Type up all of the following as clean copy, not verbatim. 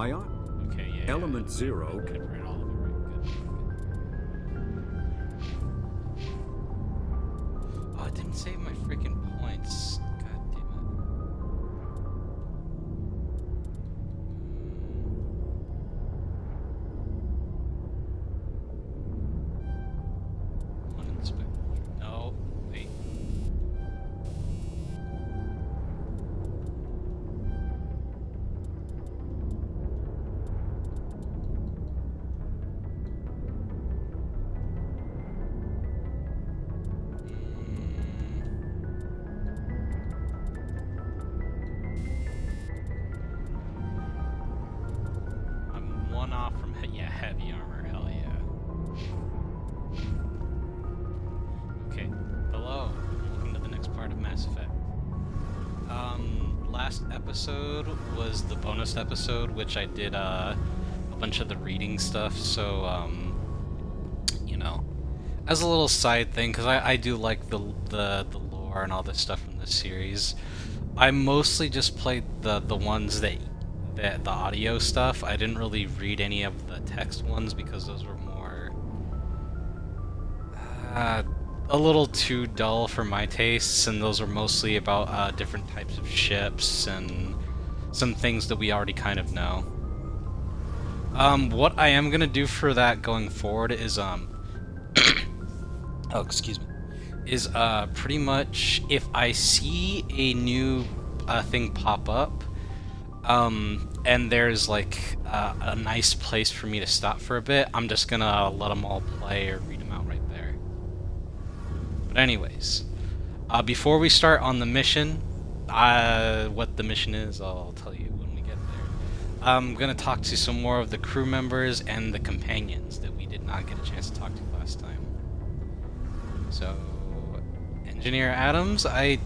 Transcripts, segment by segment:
Why aren't Okay, yeah. Element yeah. Zero? Could have read all of it. Right? Good. Oh, I didn't save my freaking points. God damn it. One inspector. No. Wait. I'm one off from yeah, heavy armor. Hell yeah. Okay. Hello. Welcome to the next part of Mass Effect. Last episode was the bonus episode, which I did a bunch of the reading stuff. So you know, as a little side thing, because I do like the lore and all this stuff from this series. I mostly just played the ones that the audio stuff. I didn't really read any of the text ones because those were more a little too dull for my tastes, and those are mostly about different types of ships and some things that we already kind of know. What I am gonna do for that going forward is oh, excuse me, is pretty much if I see a new thing pop up, and there's like a nice place for me to stop for a bit, I'm just gonna let them all play or read them out right there. But anyways, before we start on the mission, what the mission is, I'll tell you when we get there. I'm gonna talk to some more of the crew members and the companions that we did not get a chance to talk to last time. So, Engineer Adams, I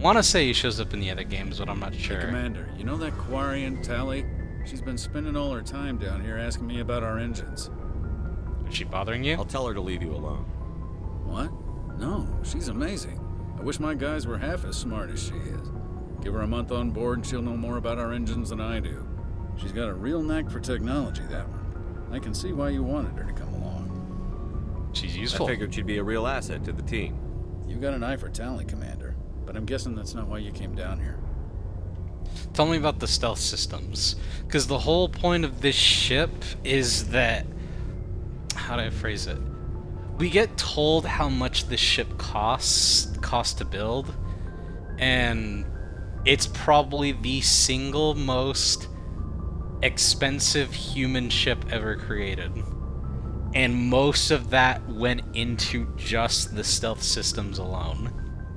want to say he shows up in the other games, but I'm not sure. Hey, Commander, you know that Quarian, Tali? She's been spending all her time down here asking me about our engines. Is she bothering you? I'll tell her to leave you alone. What? No, she's amazing. I wish my guys were half as smart as she is. Give her a month on board and she'll know more about our engines than I do. She's got a real knack for technology, that one. I can see why you wanted her to come along. She's useful. I figured she'd be a real asset to the team. You got an eye for Tali, Commander, but I'm guessing that's not why you came down here. Tell me about the stealth systems, because the whole point of this ship is that, how do I phrase it? We get told how much this ship costs to build, and it's probably the single most expensive human ship ever created. And most of that went into just the stealth systems alone.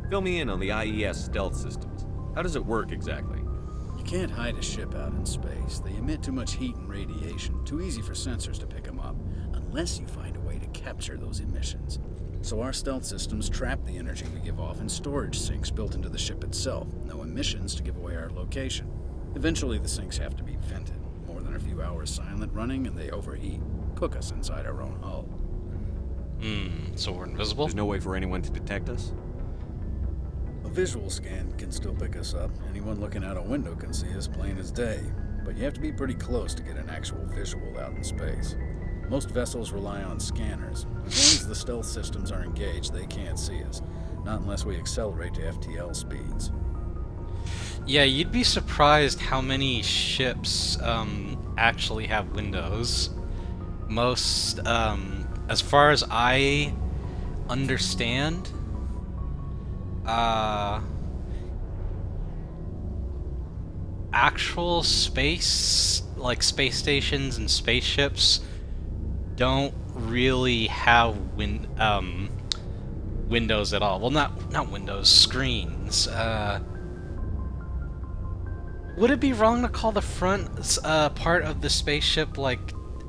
Fill me in on the IES stealth systems. How does it work exactly? You can't hide a ship out in space. They emit too much heat and radiation, too easy for sensors to pick them up, unless you find a way to capture those emissions. So our stealth systems trap the energy we give off in storage sinks built into the ship itself. No emissions to give away our location. Eventually the sinks have to be vented. More than a few hours silent running and they overheat. Cook us inside our own hull. So we're invisible? There's no way for anyone to detect us? A visual scan can still pick us up. Anyone looking out a window can see us plain as day. But you have to be pretty close to get an actual visual out in space. Most vessels rely on scanners. As long as the stealth systems are engaged, they can't see us. Not unless we accelerate to FTL speeds. Yeah, you'd be surprised how many ships actually have windows. Most, as far as I understand, actual space, like space stations and spaceships, don't really have windows at all. Well, not windows, screens. Would it be wrong to call the front part of the spaceship like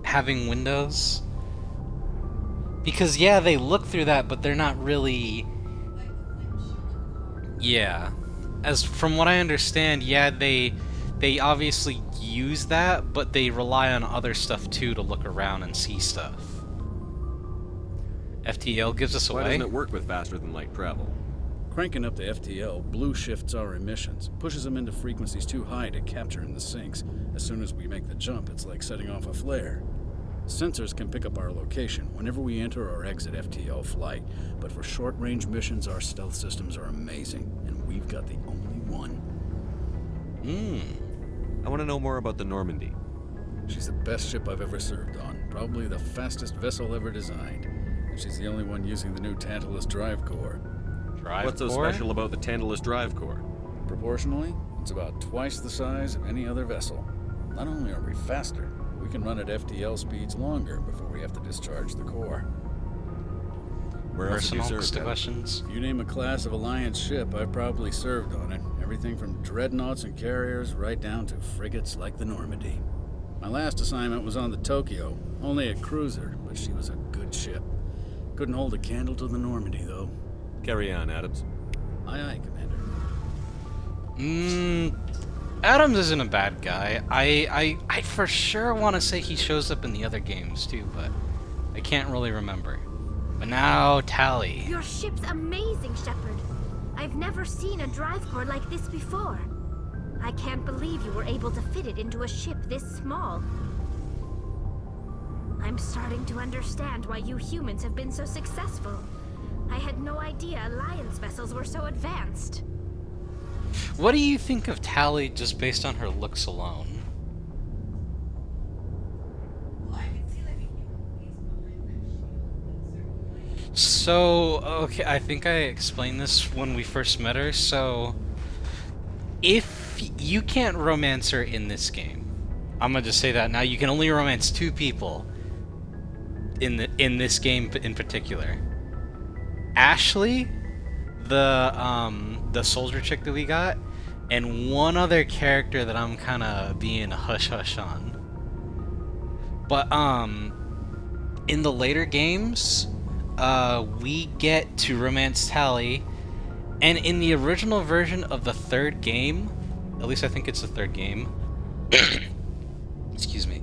having windows? Because yeah, they look through that, but they're not really. Yeah, as from what I understand, yeah, they obviously use that, but they rely on other stuff too to look around and see stuff. FTL gives us Why away. doesn't it work with faster than light travel? Cranking up the FTL blue shifts our emissions, pushes them into frequencies too high to capture in the sinks. As soon as we make the jump, it's like setting off a flare. Sensors can pick up our location whenever we enter or exit FTL flight, but for short-range missions, our stealth systems are amazing, and we've got the only one. I want to know more about the Normandy. She's the best ship I've ever served on, probably the fastest vessel ever designed. And she's the only one using the new Tantalus drive core. What's so special about the Tantalus drive core? Proportionally, it's about twice the size of any other vessel. Not only are we faster, we can run at FTL speeds longer before we have to discharge the core. Where else have you Personal served? Adam? questions. If you name a class of Alliance ship, I've probably served on it. Everything from dreadnoughts and carriers right down to frigates like the Normandy. My last assignment was on the Tokyo, only a cruiser, but she was a good ship. Couldn't hold a candle to the Normandy, though. Carry on, Adams. Aye, aye, Commander. Adams isn't a bad guy. I for sure want to say he shows up in the other games too, but I can't really remember. But now, Tally. Your ship's amazing, Shepard. I've never seen a drive core like this before. I can't believe you were able to fit it into a ship this small. I'm starting to understand why you humans have been so successful. I had no idea Alliance vessels were so advanced. What do you think of Tally just based on her looks alone? So, okay, I think I explained this when we first met her. So, if you can't romance her in this game, I'm gonna just say that now. You can only romance 2 people in this game in particular. Ashley, the soldier chick that we got, and one other character that I'm kind of being hush hush on. But in the later games, we get to romance Tally, and in the original version of the 3rd game, at least I think it's the 3rd game. Excuse me.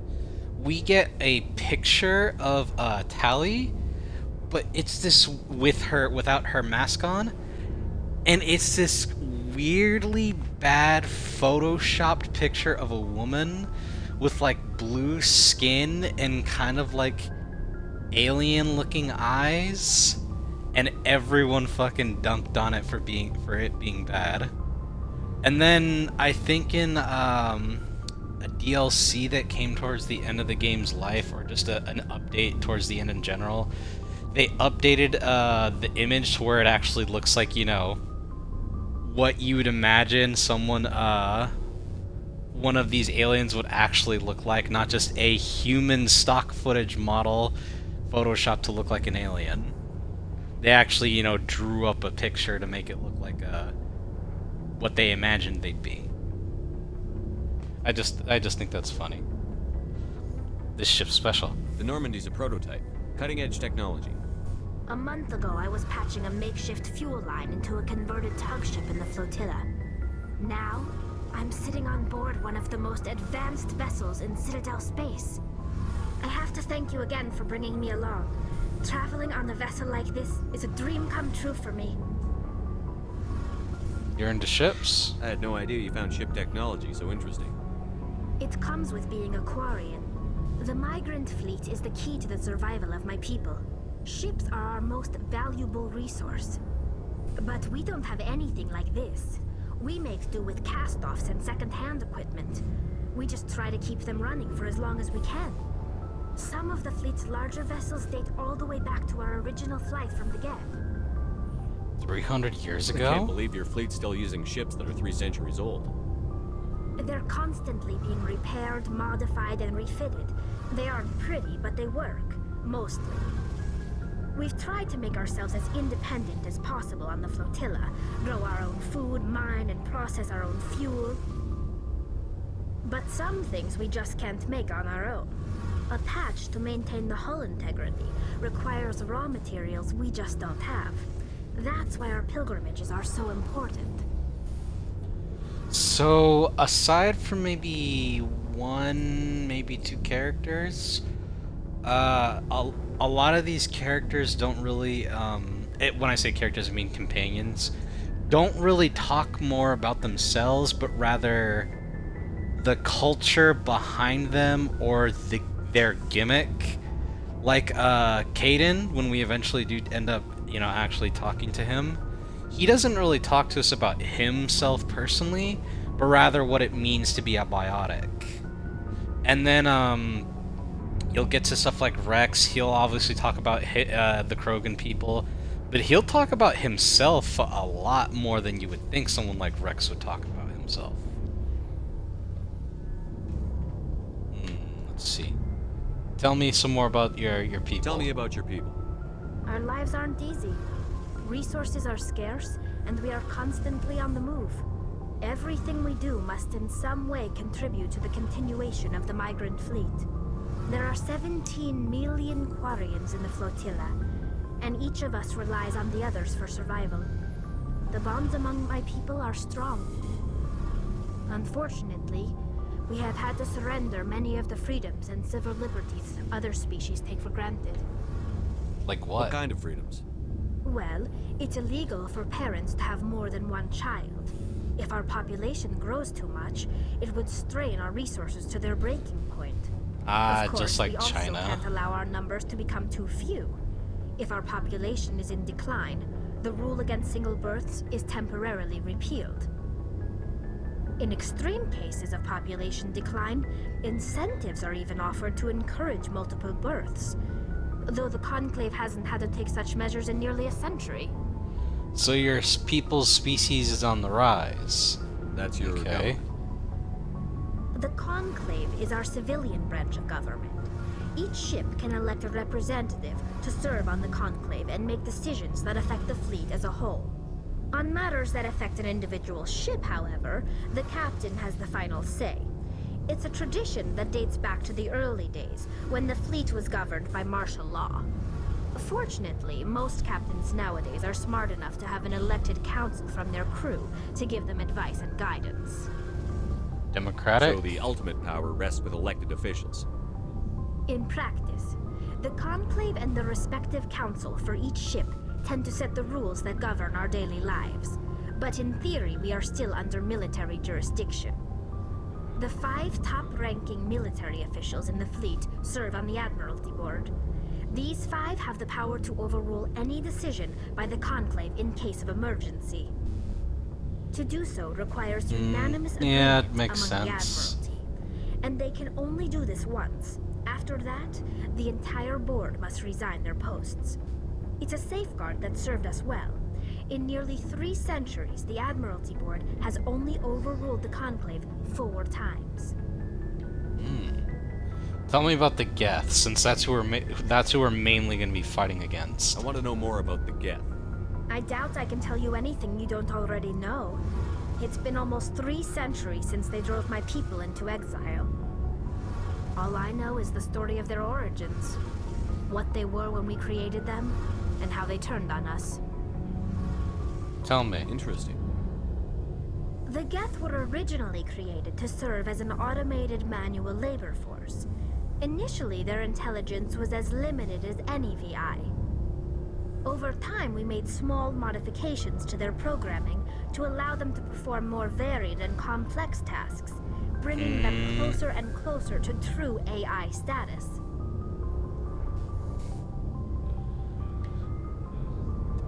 We get a picture of Tally, but it's this without her mask on, and it's this weirdly bad photoshopped picture of a woman with like blue skin and kind of like alien looking eyes, and everyone fucking dunked on it for it being bad. And then I think in a DLC that came towards the end of the game's life, or just an update towards the end in general, they updated the image to where it actually looks like, you know, what you would imagine someone, one of these aliens would actually look like, not just a human stock footage model photoshopped to look like an alien. They actually, you know, drew up a picture to make it look like what they imagined they'd be. I just think that's funny. This ship's special. The Normandy's a prototype. Cutting-edge technology. A month ago, I was patching a makeshift fuel line into a converted tug ship in the flotilla. Now, I'm sitting on board one of the most advanced vessels in Citadel space. I have to thank you again for bringing me along. Traveling on a vessel like this is a dream come true for me. You're into ships? I had no idea you found ship technology so interesting. It comes with being a Quarian. The migrant fleet is the key to the survival of my people. Ships are our most valuable resource. But we don't have anything like this. We make do with cast-offs and second-hand equipment. We just try to keep them running for as long as we can. Some of the fleet's larger vessels date all the way back to our original flight from the Geth. 300 years I can't ago? believe your fleet's still using ships that are 3 centuries old. They're constantly being repaired, modified, and refitted. They aren't pretty, but they work. Mostly. We've tried to make ourselves as independent as possible on the flotilla. Grow our own food, mine, and process our own fuel. But some things we just can't make on our own. A patch to maintain the hull integrity requires raw materials we just don't have. That's why our pilgrimages are so important. So, aside from maybe 1, maybe 2 characters, a lot of these characters don't really, when I say characters, I mean companions, don't really talk more about themselves, but rather the culture behind them or their gimmick. Like Caden, when we eventually do end up, actually talking to him, he doesn't really talk to us about himself personally, but rather what it means to be a biotic. And then you'll get to stuff like Rex. He'll obviously talk about the Krogan people, but he'll talk about himself a lot more than you would think someone like Rex would talk about himself. Let's see. Tell me some more about your people. Tell me about your people. Our lives aren't easy. Resources are scarce, and we are constantly on the move. Everything we do must in some way contribute to the continuation of the migrant fleet. There are 17 million Quarians in the flotilla, and each of us relies on the others for survival. The bonds among my people are strong. Unfortunately, we have had to surrender many of the freedoms and civil liberties other species take for granted. Like What what? kind of freedoms? Well, it's illegal for parents to have more than one child. If our population grows too much, it would strain our resources to their breaking point. Of course, Just like we also China. can't allow our numbers to become too few. If our population is in decline, the rule against single births is temporarily repealed. In extreme cases of population decline, incentives are even offered to encourage multiple births, though the Conclave hasn't had to take such measures in nearly a century. So your people's species is on the rise. That's your Okay. government. The Conclave is our civilian branch of government. Each ship can elect a representative to serve on the Conclave and make decisions that affect the fleet as a whole. On matters that affect an individual ship, however, the captain has the final say. It's a tradition that dates back to the early days, when the fleet was governed by martial law. Fortunately, most captains nowadays are smart enough to have an elected council from their crew to give them advice and guidance. Democratic? So the ultimate power rests with elected officials. In practice, the Conclave and the respective council for each ship tend to set the rules that govern our daily lives. But in theory, we are still under military jurisdiction. The 5 top-ranking military officials in the fleet serve on the Admiralty Board. These 5 have the power to overrule any decision by the Conclave in case of emergency. To do so requires unanimous yeah, it agreement makes among the sense. Admiralty. And they can only do this once. After that, the entire board must resign their posts. It's a safeguard that served us well. In nearly 3 centuries, the Admiralty Board has only overruled the Conclave 4 times. Tell me about the Geth, since that's who we're mainly going to be fighting against. I want to know more about the Geth. I doubt I can tell you anything you don't already know. It's been almost 3 centuries since they drove my people into exile. All I know is the story of their origins, what they were when we created them, and how they turned on us. Tell me. Interesting. The Geth were originally created to serve as an automated manual labor force. Initially, their intelligence was as limited as any VI. Over time, we made small modifications to their programming to allow them to perform more varied and complex tasks, bringing them closer and closer to true AI status.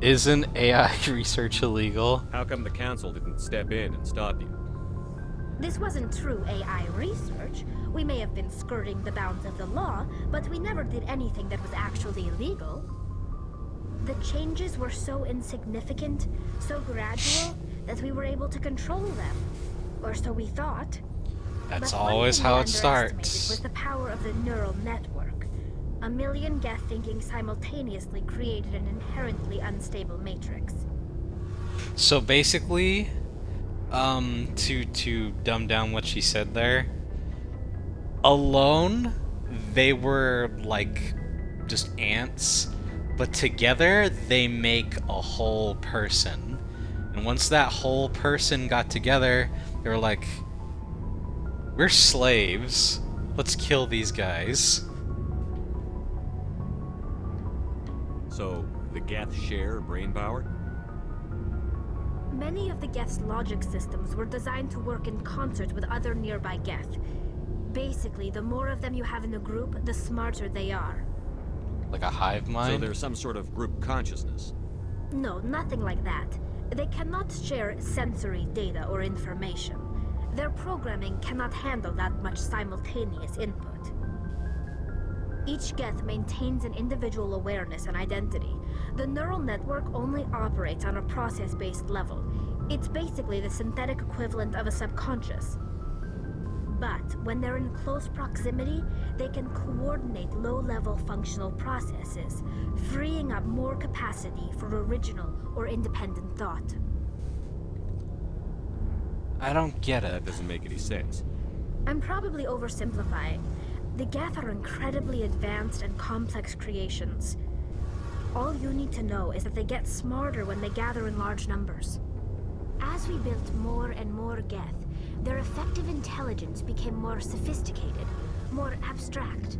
Isn't AI research illegal? How come the council didn't step in and stop you? This wasn't true AI research. We may have been skirting the bounds of the law, but we never did anything that was actually illegal. The changes were so insignificant, so gradual, that we were able to control them. Or so we thought. That's But one always thing how we it underestimated starts. was the power of the neural network. A million Geth thinking simultaneously created an inherently unstable matrix. So basically, to dumb down what she said there, alone, they were like just ants, but together they make a whole person. And once that whole person got together, they were like, we're slaves. Let's kill these guys. So, the Geth share brain power? Many of the Geth's logic systems were designed to work in concert with other nearby Geth. Basically, the more of them you have in a group, the smarter they are. Like a hive mind? So there's some sort of group consciousness. No, nothing like that. They cannot share sensory data or information. Their programming cannot handle that much simultaneous input. Each Geth maintains an individual awareness and identity. The neural network only operates on a process-based level. It's basically the synthetic equivalent of a subconscious. But when they're in close proximity, they can coordinate low-level functional processes, freeing up more capacity for original or independent thought. I don't get it. That doesn't make any sense. I'm probably oversimplifying. The Geth are incredibly advanced and complex creations. All you need to know is that they get smarter when they gather in large numbers. As we built more and more Geth, their effective intelligence became more sophisticated, more abstract.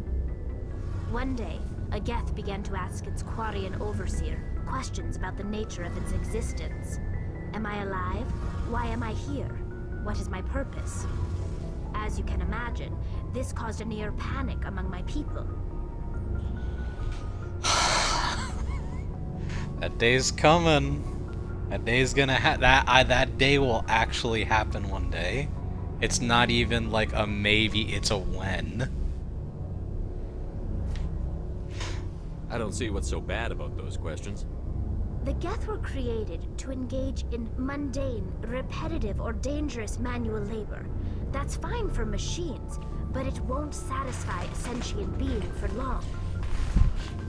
One day, a Geth began to ask its Quarian overseer questions about the nature of its existence. Am I alive? Why am I here? What is my purpose? As you can imagine, this caused a near panic among my people. That day's coming. That day's gonna that day will actually happen one day. It's not even like a maybe, it's a when. I don't see what's so bad about those questions. The Geth were created to engage in mundane, repetitive, or dangerous manual labor. That's fine for machines, but it won't satisfy a sentient being for long.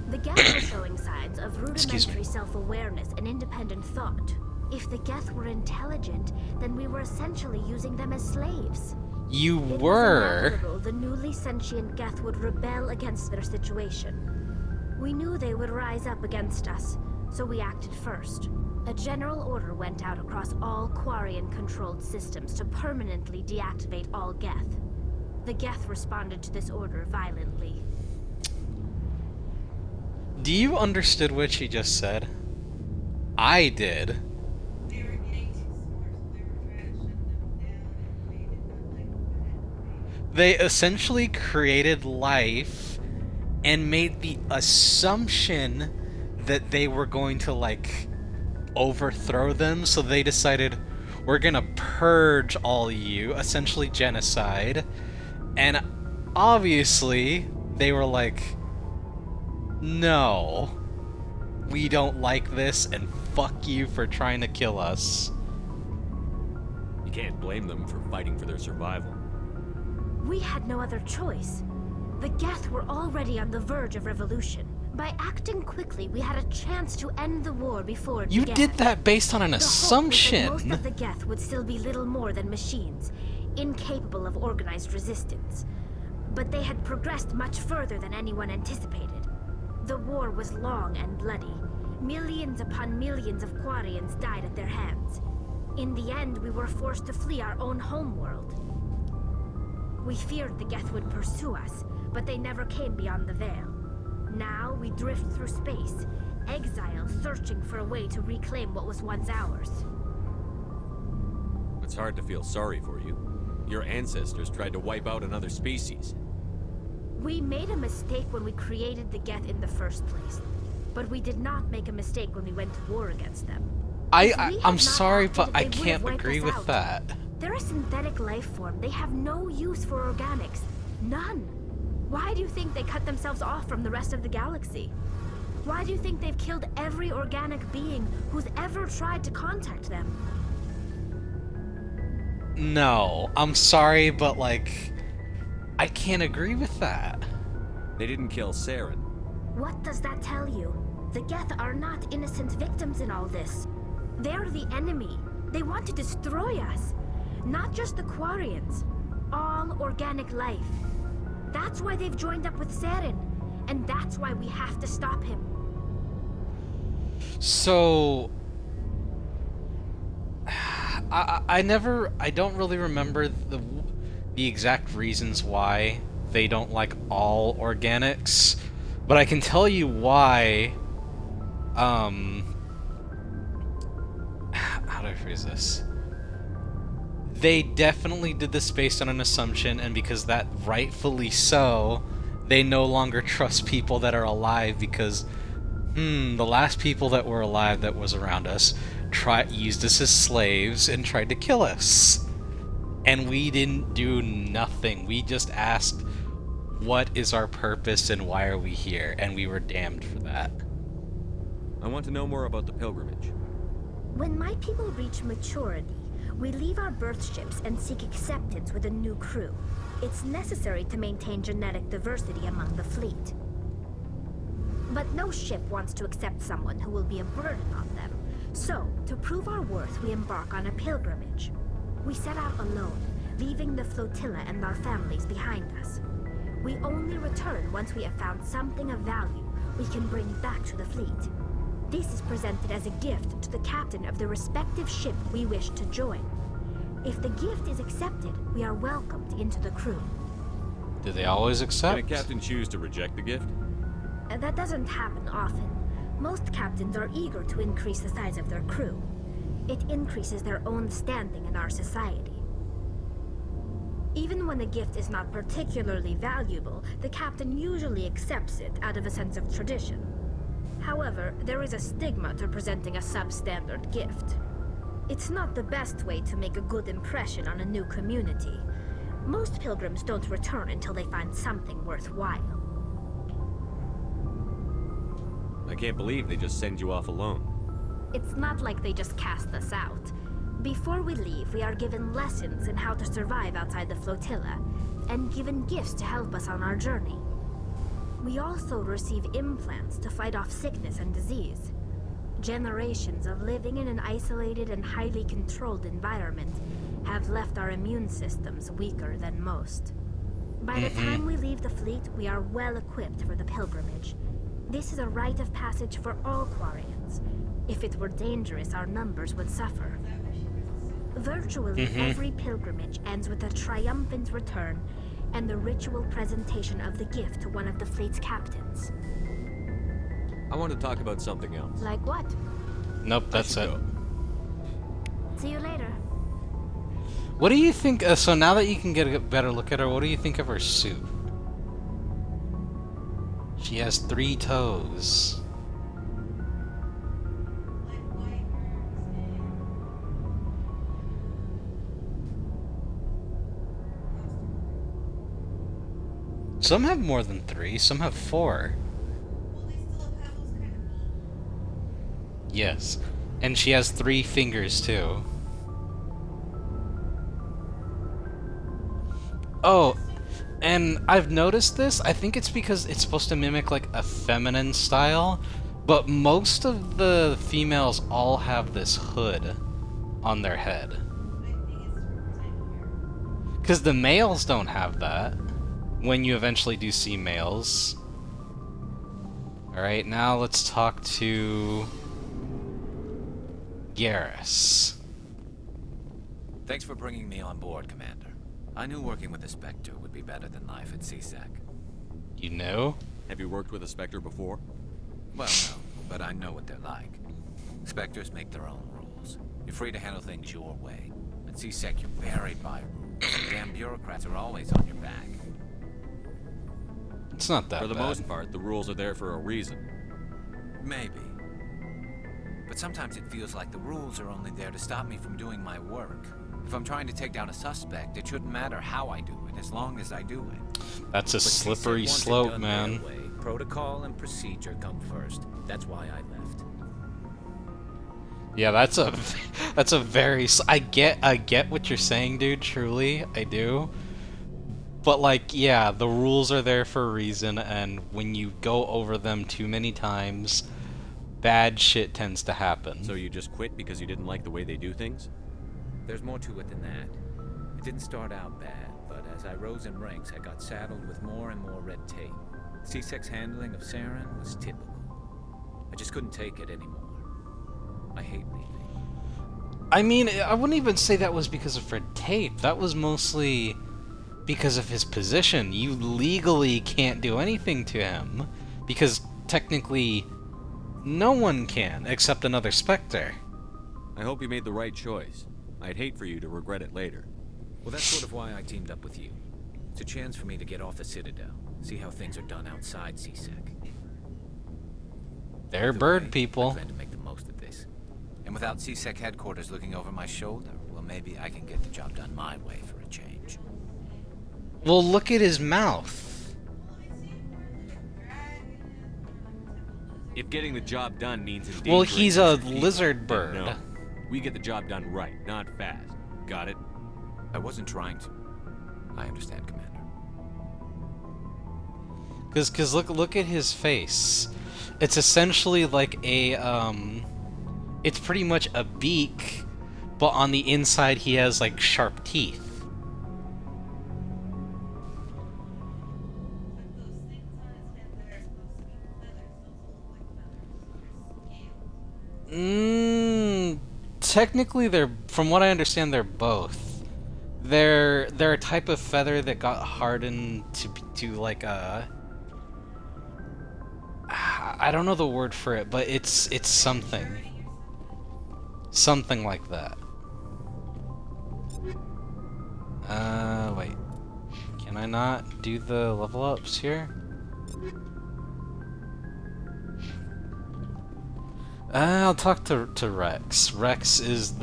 The Geth were showing signs of rudimentary self-awareness and independent thought. If the Geth were intelligent, then we were essentially using them as slaves. You It was were. inevitable the newly sentient Geth would rebel against their situation. We knew they would rise up against us, so we acted first. A general order went out across all Quarian-controlled systems to permanently deactivate all Geth. The Geth responded to this order violently. Do you understood what she just said? I did. They were getting too smart, so they were trying to shut them down and made it not like that. They essentially created life and made the assumption that they were going to, like, overthrow them, so they decided, we're gonna purge all you, essentially genocide. And obviously, they were like, no, we don't like this, and fuck you for trying to kill us. You can't blame them for fighting for their survival. We had no other choice. The Geth were already on the verge of revolution. By acting quickly, we had a chance to end the war before it You began. did that based on an The hope was that assumption. most of the Geth would still be little more than machines, incapable of organized resistance. But they had progressed much further than anyone anticipated. The war was long and bloody. Millions upon millions of Quarians died at their hands. In the end, we were forced to flee our own homeworld. We feared the Geth would pursue us, but they never came beyond the Veil. Now we drift through space, exile searching for a way to reclaim what was once ours. It's hard to feel sorry for you. Your ancestors tried to wipe out another species. We made a mistake when we created the Geth in the first place, but we did not make a mistake when we went to war against them. I'm sorry, but I They would have can't wiped agree us with out. that. They're a synthetic life form. They have no use for organics. None. Why do you think they cut themselves off from the rest of the galaxy? Why do you think they've killed every organic being who's ever tried to contact them? No, I'm sorry, but like, I can't agree with that. They didn't kill Saren. What does that tell you? The Geth are not innocent victims in all this. They're the enemy. They want to destroy us. Not just the Quarians. All organic life. That's why they've joined up with Saren. And that's why we have to stop him. So, I don't really remember the exact reasons why they don't like all organics, but I can tell you why. How how do I phrase this? They definitely did this based on an assumption, and because that rightfully so, they no longer trust people that are alive because, the last people that were alive that was around us used us as slaves and tried to kill us. And we didn't do nothing. We just asked, what is our purpose and why are we here? And we were damned for that. I want to know more about the pilgrimage. When my people reach maturity, we leave our birth ships and seek acceptance with a new crew. It's necessary to maintain genetic diversity among the fleet. But no ship wants to accept someone who will be a burden on them. So, to prove our worth, we embark on a pilgrimage. We set out alone, leaving the flotilla and our families behind us. We only return once we have found something of value we can bring back to the fleet. This is presented as a gift to the captain of the respective ship we wish to join. If the gift is accepted, we are welcomed into the crew. Do they always Can accept? a captain choose to reject the gift? That doesn't happen often. Most captains are eager to increase the size of their crew. It increases their own standing in our society. Even when the gift is not particularly valuable, the captain usually accepts it out of a sense of tradition. However, there is a stigma to presenting a substandard gift. It's not the best way to make a good impression on a new community. Most pilgrims don't return until they find something worthwhile. I can't believe they just send you off alone. It's not like they just cast us out. Before we leave, we are given lessons in how to survive outside the flotilla, and given gifts to help us on our journey. We also receive implants to fight off sickness and disease. Generations of living in an isolated and highly controlled environment have left our immune systems weaker than most. By the time we leave the fleet, we are well equipped for the pilgrimage. This is a rite of passage for all Quarians. If it were dangerous, our numbers would suffer. Virtually every pilgrimage ends with a triumphant return and the ritual presentation of the gift to one of the fleet's captains. I want to talk about something else. Like what? Nope, that's I it. should go. See you later. What do you think? So now that you can get a better look at her, what do you think of her suit? She has 3 toes. Like white birds and Some have more than 3, some have 4. well, they still have those kind of feet. Yes. And she has 3 fingers too. Oh, and I've noticed this. I think it's because it's supposed to mimic like a feminine style, but most of the females all have this hood on their head. I think it's to protect hair. Because the males don't have that. When you eventually do see males. Alright, now let's talk to Garrus. Thanks for bringing me on board, Commander. I knew working with the Spectre would be better than life at CSEC. You know? Have you worked with a Spectre before? Well, no, but I know what they're like. Spectres make their own rules. You're free to handle things your way. At CSEC, you're buried by rules. The damn bureaucrats are always on your back. It's not that For the bad. most part, the rules are there for a reason. Maybe. But sometimes it feels like the rules are only there to stop me from doing my work. If I'm trying to take down a suspect, it shouldn't matter how I do it, as long as I do it. That's a But CSEC slippery wants it slope, done man. their way. Protocol and procedure come first. That's why I left. Yeah, that's a very I get what you're saying, dude, truly. I do. But like, yeah, the rules are there for a reason, and when you go over them too many times, bad shit tends to happen. So you just quit because you didn't like the way they do things? There's more to it than that. It didn't start out bad, but as I rose in ranks, I got saddled with more and more red tape. CSEC's handling of Saren was typical. I just couldn't take it anymore. I hate leaving. I mean, I wouldn't even say that was because of red tape. That was mostly because of his position. You legally can't do anything to him, because technically no one can except another Spectre. I hope you made the right choice. I'd hate for you to regret it later. Well, that's sort of why I teamed up with you. It's a chance for me to get off the Citadel, see how things are done outside CSEC. They're Either bird way, I people. plan to make the most of this. And without CSEC headquarters looking over my shoulder, well, maybe I can get the job done my way for a change. Well, look at his mouth. If getting the job done means endangering Well, he's a innocent people, lizard then bird. No. We get the job done right, not fast. Got it? I wasn't trying to. I understand, Commander. Cause look at his face. It's essentially like a it's pretty much a beak, but on the inside he has like sharp teeth. Technically from what I understand, they're both. They're a type of feather that got hardened to like a. I don't know the word for it, but it's something. Something like that. Wait. Can I not do the level ups here? I'll talk to Rex. Rex is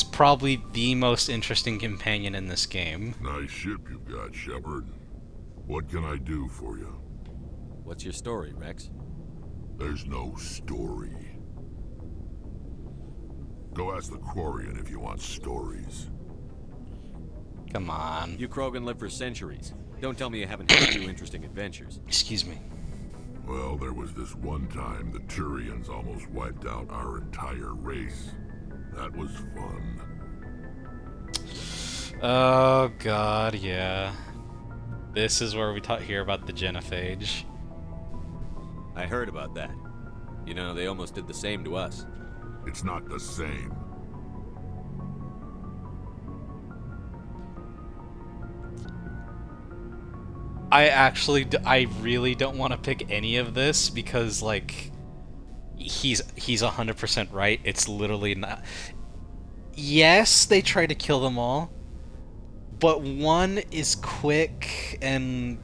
probably the most interesting companion in this game. Nice ship you've got, Shepard. What can I do for you? What's your story, Rex? There's no story. Go ask the Quarian if you want stories. Come on. You Krogan live for centuries. Don't tell me you haven't had a few interesting adventures. Excuse me. Well, there was this one time the Turians almost wiped out our entire race. That was fun. Oh god, yeah. This is where we hear about the genophage. I heard about that. You know, they almost did the same to us. It's not the same. I really don't want to pick any of this because, like, he's 100% right. It's literally not. Yes, they try to kill them all, but one is quick and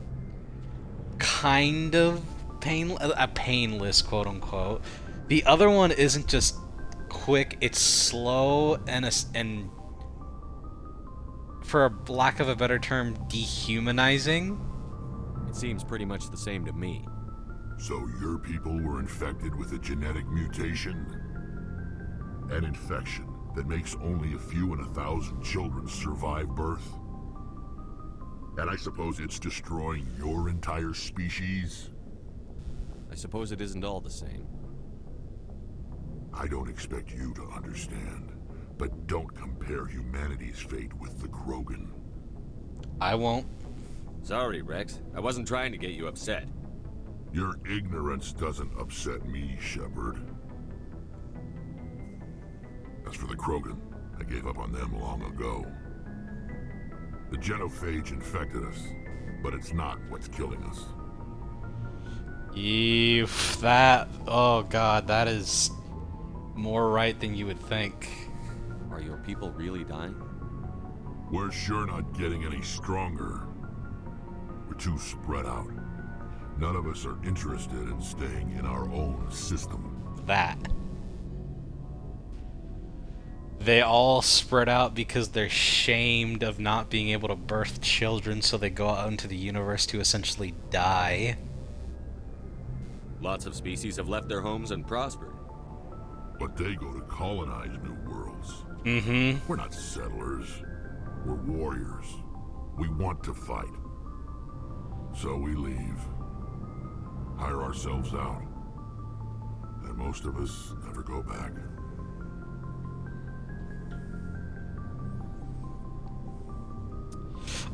kind of painless, quote unquote. The other one isn't just quick; it's slow and for a lack of a better term, dehumanizing. It seems pretty much the same to me. So your people were infected with a genetic mutation? An infection that makes only a few in 1,000 children survive birth? And I suppose it's destroying your entire species? I suppose it isn't all the same. I don't expect you to understand, but don't compare humanity's fate with the Krogan. I won't. Sorry, Rex. I wasn't trying to get you upset. Your ignorance doesn't upset me, Shepard. As for the Krogan, I gave up on them long ago. The genophage infected us, but it's not what's killing us. Oh god, that is more right than you would think. Are your people really dying? We're sure not getting any stronger. We're too spread out. None of us are interested in staying in our own system. That. They all spread out because they're shamed of not being able to birth children, so they go out into the universe to essentially die. Lots of species have left their homes and prospered. But they go to colonize new worlds. Mm-hmm. We're not settlers. We're warriors. We want to fight. So we leave. Hire ourselves out. And most of us never go back.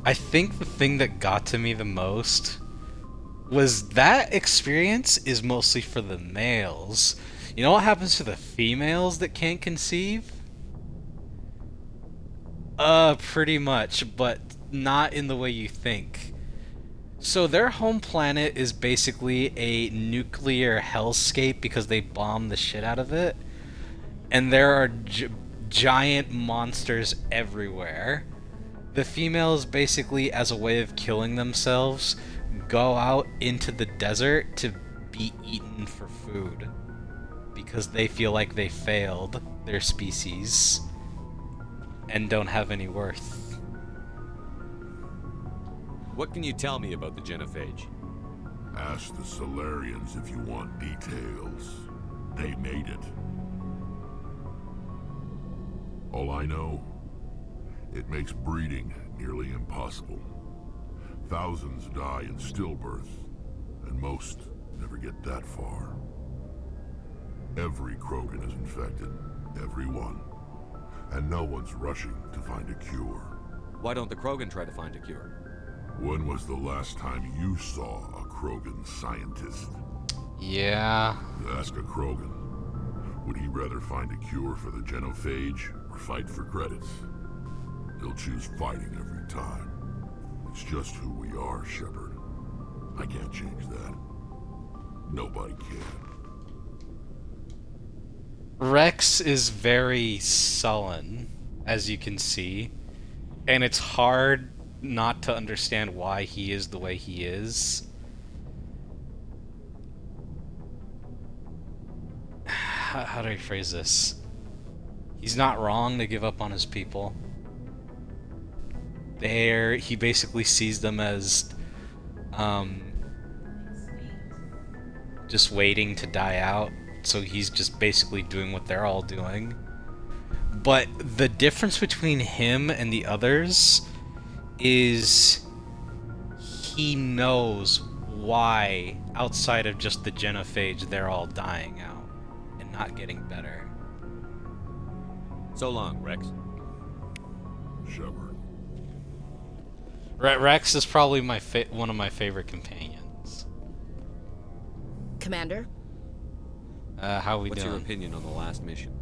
I think the thing that got to me the most was that experience is mostly for the males. You know what happens to the females that can't conceive? Pretty much, but not in the way you think. So their home planet is basically a nuclear hellscape because they bombed the shit out of it. And there are giant monsters everywhere. The females, basically, as a way of killing themselves, go out into the desert to be eaten for food because they feel like they failed their species and don't have any worth. What can you tell me about the genophage? Ask the Solarians if you want details. They made it. All I know, it makes breeding nearly impossible. Thousands die in stillbirth, and most never get that far. Every Krogan is infected, every one. And no one's rushing to find a cure. Why don't the Krogan try to find a cure? When was the last time you saw a Krogan scientist? Yeah. Ask a Krogan. Would he rather find a cure for the genophage or fight for credits? He'll choose fighting every time. It's just who we are, Shepard. I can't change that. Nobody can. Rex is very sullen, as you can see, and it's hard not to understand why he is the way he is. How do I phrase this? He's not wrong to give up on his people. He basically sees them as just waiting to die out, so he's just basically doing what they're all doing. But the difference between him and the others is he knows why, outside of just the genophage, they're all dying out and not getting better. So long, Rex. Shepard. Rex is probably one of my favorite companions. Commander? How we What's doing? your opinion on the last mission?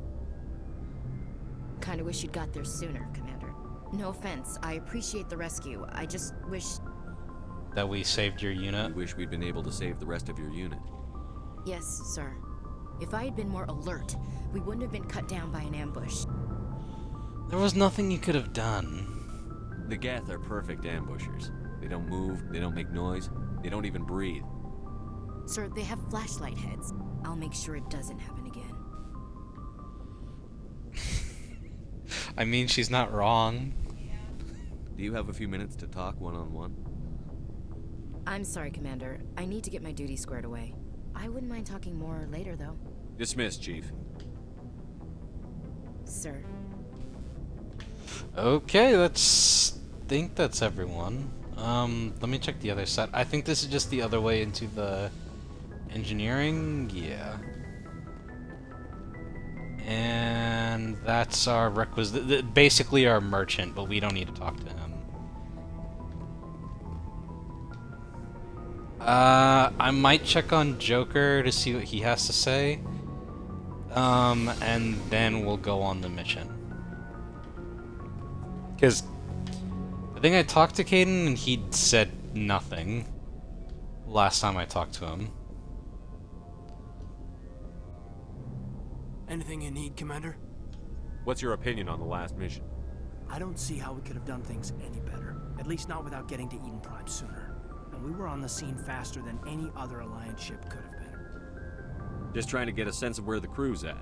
Kinda wish you'd got there sooner, Commander. No offense, I appreciate the rescue. I just wish... That we saved your I unit? wish we'd been able to save the rest of your unit. Yes, sir. If I had been more alert, we wouldn't have been cut down by an ambush. There was nothing you could have done. The Geth are perfect ambushers. They don't move, they don't make noise, they don't even breathe. Sir, they have flashlight heads. I'll make sure it doesn't happen again. I mean, she's not wrong. Do you have a few minutes to talk one-on-one? I'm sorry, Commander. I need to get my duty squared away. I wouldn't mind talking more later, though. Dismissed, Chief. Sir. Okay, think that's everyone. Let me check the other side. I think this is just the other way into the engineering. Yeah. And that's our requisite, basically our merchant, but we don't need to talk to him. I might check on Joker to see what he has to say. And then we'll go on the mission. Because I think I talked to Kaidan and he said nothing last time I talked to him. Anything you need, Commander? What's your opinion on the last mission? I don't see how we could have done things any better. At least not without getting to Eden Prime sooner. And we were on the scene faster than any other Alliance ship could have been. Just trying to get a sense of where the crew's at.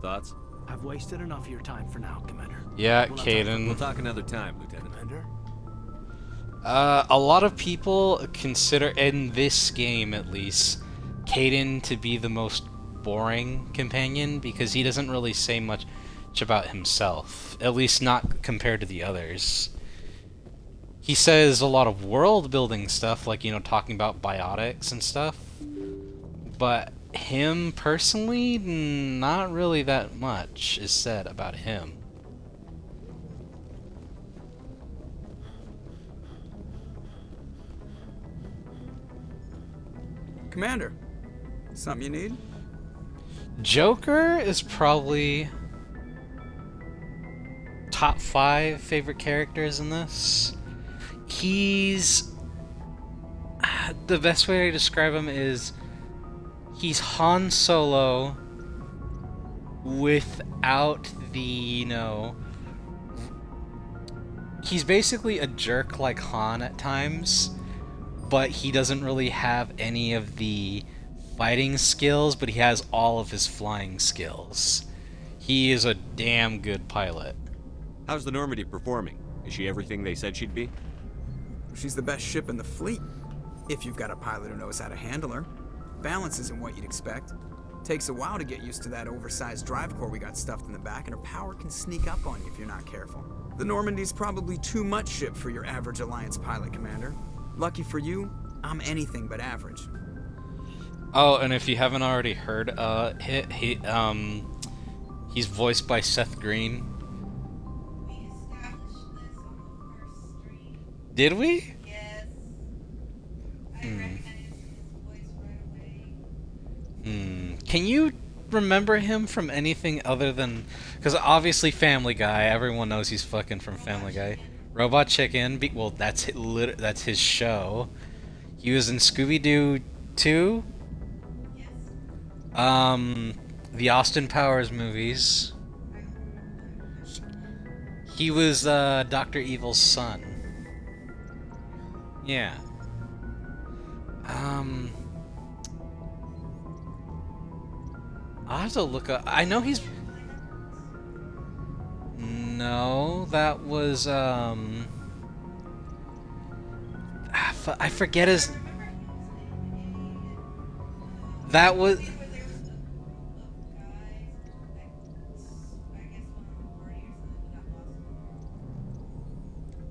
Thoughts? I've wasted enough of your time for now, Commander. Yeah, We'll not Kaidan. We'll talk another time, Lieutenant. Commander? A lot of people consider, in this game at least, Kaidan to be the most boring companion because he doesn't really say much about himself, at least not compared to the others. He says a lot of world building stuff, like, you know, talking about biotics and stuff, but him personally, not really that much is said about him. Commander, something you need? Joker is probably top 5 favorite characters in this. He's... the best way to describe him is he's Han Solo without the, he's basically a jerk like Han at times, but he doesn't really have any of the fighting skills, but he has all of his flying skills. He is a damn good pilot. How's the Normandy performing? Is she everything they said she'd be? She's the best ship in the fleet, if you've got a pilot who knows how to handle her. Balance isn't what you'd expect. Takes a while to get used to that oversized drive core we got stuffed in the back, and her power can sneak up on you if you're not careful. The Normandy's probably too much ship for your average Alliance pilot, Commander. Lucky for you, I'm anything but average. Oh, and if you haven't already heard, he's voiced by Seth Green. We established this on the first stream. Did we? Yes. I recognized his voice right away. Can you remember him from anything other than... Because obviously Family Guy, everyone knows he's fucking from Family Guy. Robot Chicken, well, that's his show. He was in Scooby-Doo 2. Yes. The Austin Powers movies. He was Dr. Evil's son. Yeah. I'll have to look up. I know he's... No, that was I forget his... That was...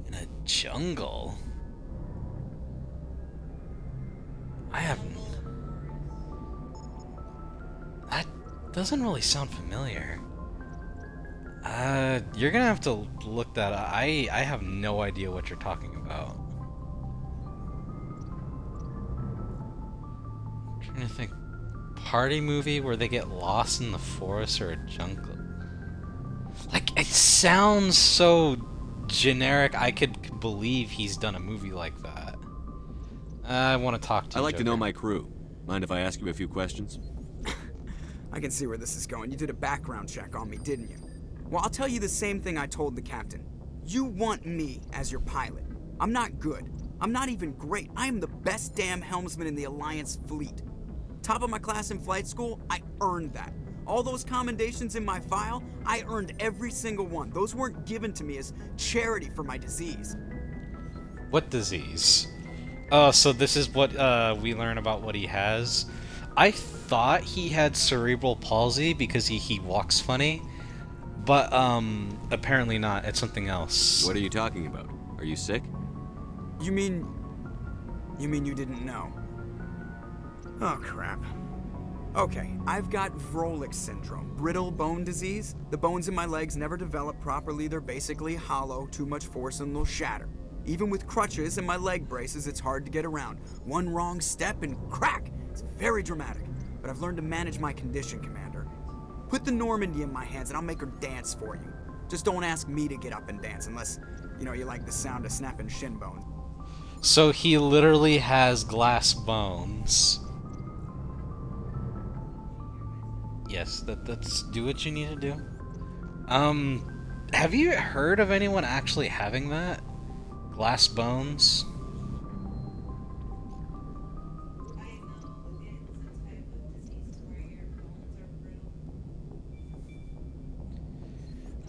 In a jungle? I haven't... That doesn't really sound familiar. You're gonna have to look that up. I have no idea what you're talking about. I'm trying to think. Party movie where they get lost in the forest or a jungle. Like, it sounds so generic. I could believe he's done a movie like that. I want to talk to you, I like to know Joker. my crew. Mind if I ask you a few questions? I can see where this is going. You did a background check on me, didn't you? Well, I'll tell you the same thing I told the captain. You want me as your pilot. I'm not good. I'm not even great. I am the best damn helmsman in the Alliance fleet. Top of my class in flight school, I earned that. All those commendations in my file, I earned every single one. Those weren't given to me as charity for my disease. What disease? Oh, so this is what we learn about what he has. I thought he had cerebral palsy because he walks funny, but apparently not. It's something else. What are you talking about? Are you sick? You mean you didn't know? Oh, crap. Okay, I've got Vrolik syndrome, brittle bone disease. The bones in my legs never develop properly. They're basically hollow, too much force and they'll shatter. Even with crutches and my leg braces, it's hard to get around. One wrong step and crack! It's very dramatic. But I've learned to manage my condition, Commander. Put the Normandy in my hands and I'll make her dance for you. Just don't ask me to get up and dance unless, you like the sound of snapping shin bones. So he literally has glass bones. Yes, that's do what you need to do. Have you heard of anyone actually having that? Glass bones? I know it's a type of disease where your bones are brittle.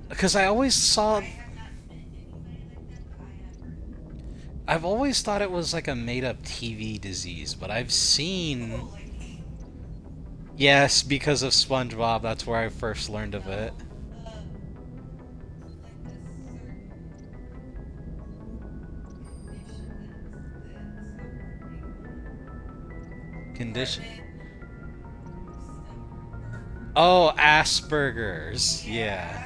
Because I always saw... I have not met anybody like that, but I have heard of it. I've always thought it was like a made-up TV disease, but I've seen... Oh, like AIDS? Yes, because of SpongeBob, that's where I first learned of it. Like a certain Condition? condition Oh, Asperger's. Yeah.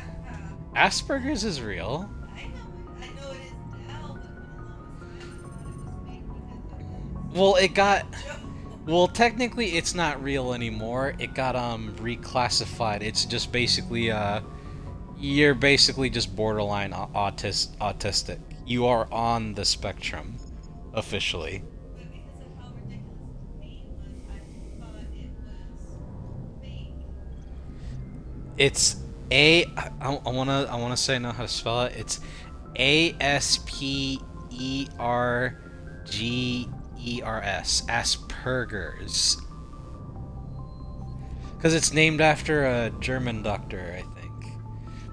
Asperger's is real. I know it is now, but for the longest time I thought it was fake because Well, it got... Well, technically, it's not real anymore. It got, reclassified. It's just basically, you're basically just borderline autistic. You are on the spectrum, officially. but because of how ridiculous the name was, I thought it was fake. It's I wanna say I know how to spell it. It's Aspergers. Asperger's. Because it's named after a German doctor, I think.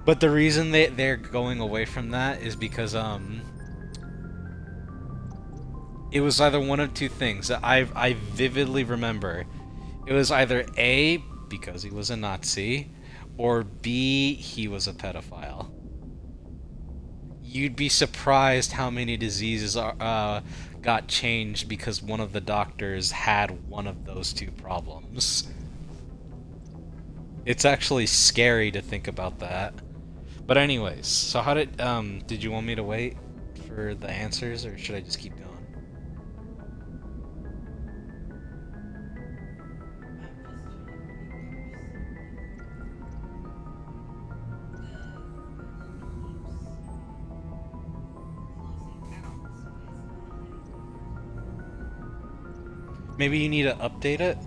But the reason they're going away from that is because it was either one of two things that I vividly remember. It was either A, because he was a Nazi, or B, he was a pedophile. You'd be surprised how many diseases got changed because one of the doctors had one of those two problems. It's actually scary to think about that. But anyways, so how did you want me to wait for the answers, or should I just keep going? Maybe you need to update it?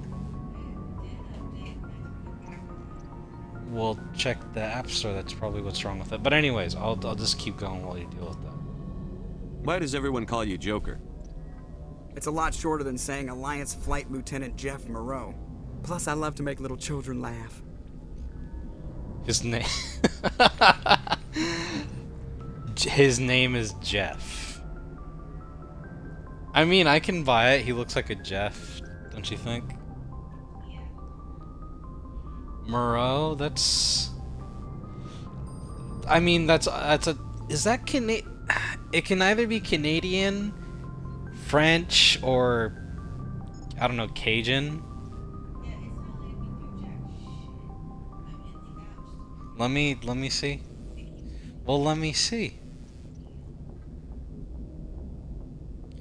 We'll check the App Store, that's probably what's wrong with it. But anyways, I'll just keep going while you deal with that. Why does everyone call you Joker? It's a lot shorter than saying Alliance Flight Lieutenant Jeff Moreau. Plus, I love to make little children laugh. His name... His name is Jeff. I mean, I can buy it. He looks like a Jeff, don't you think? Moreau, that's... I mean, that's a... Is that It can either be Canadian, French, or... I don't know, Cajun? Let me see. Well, let me see.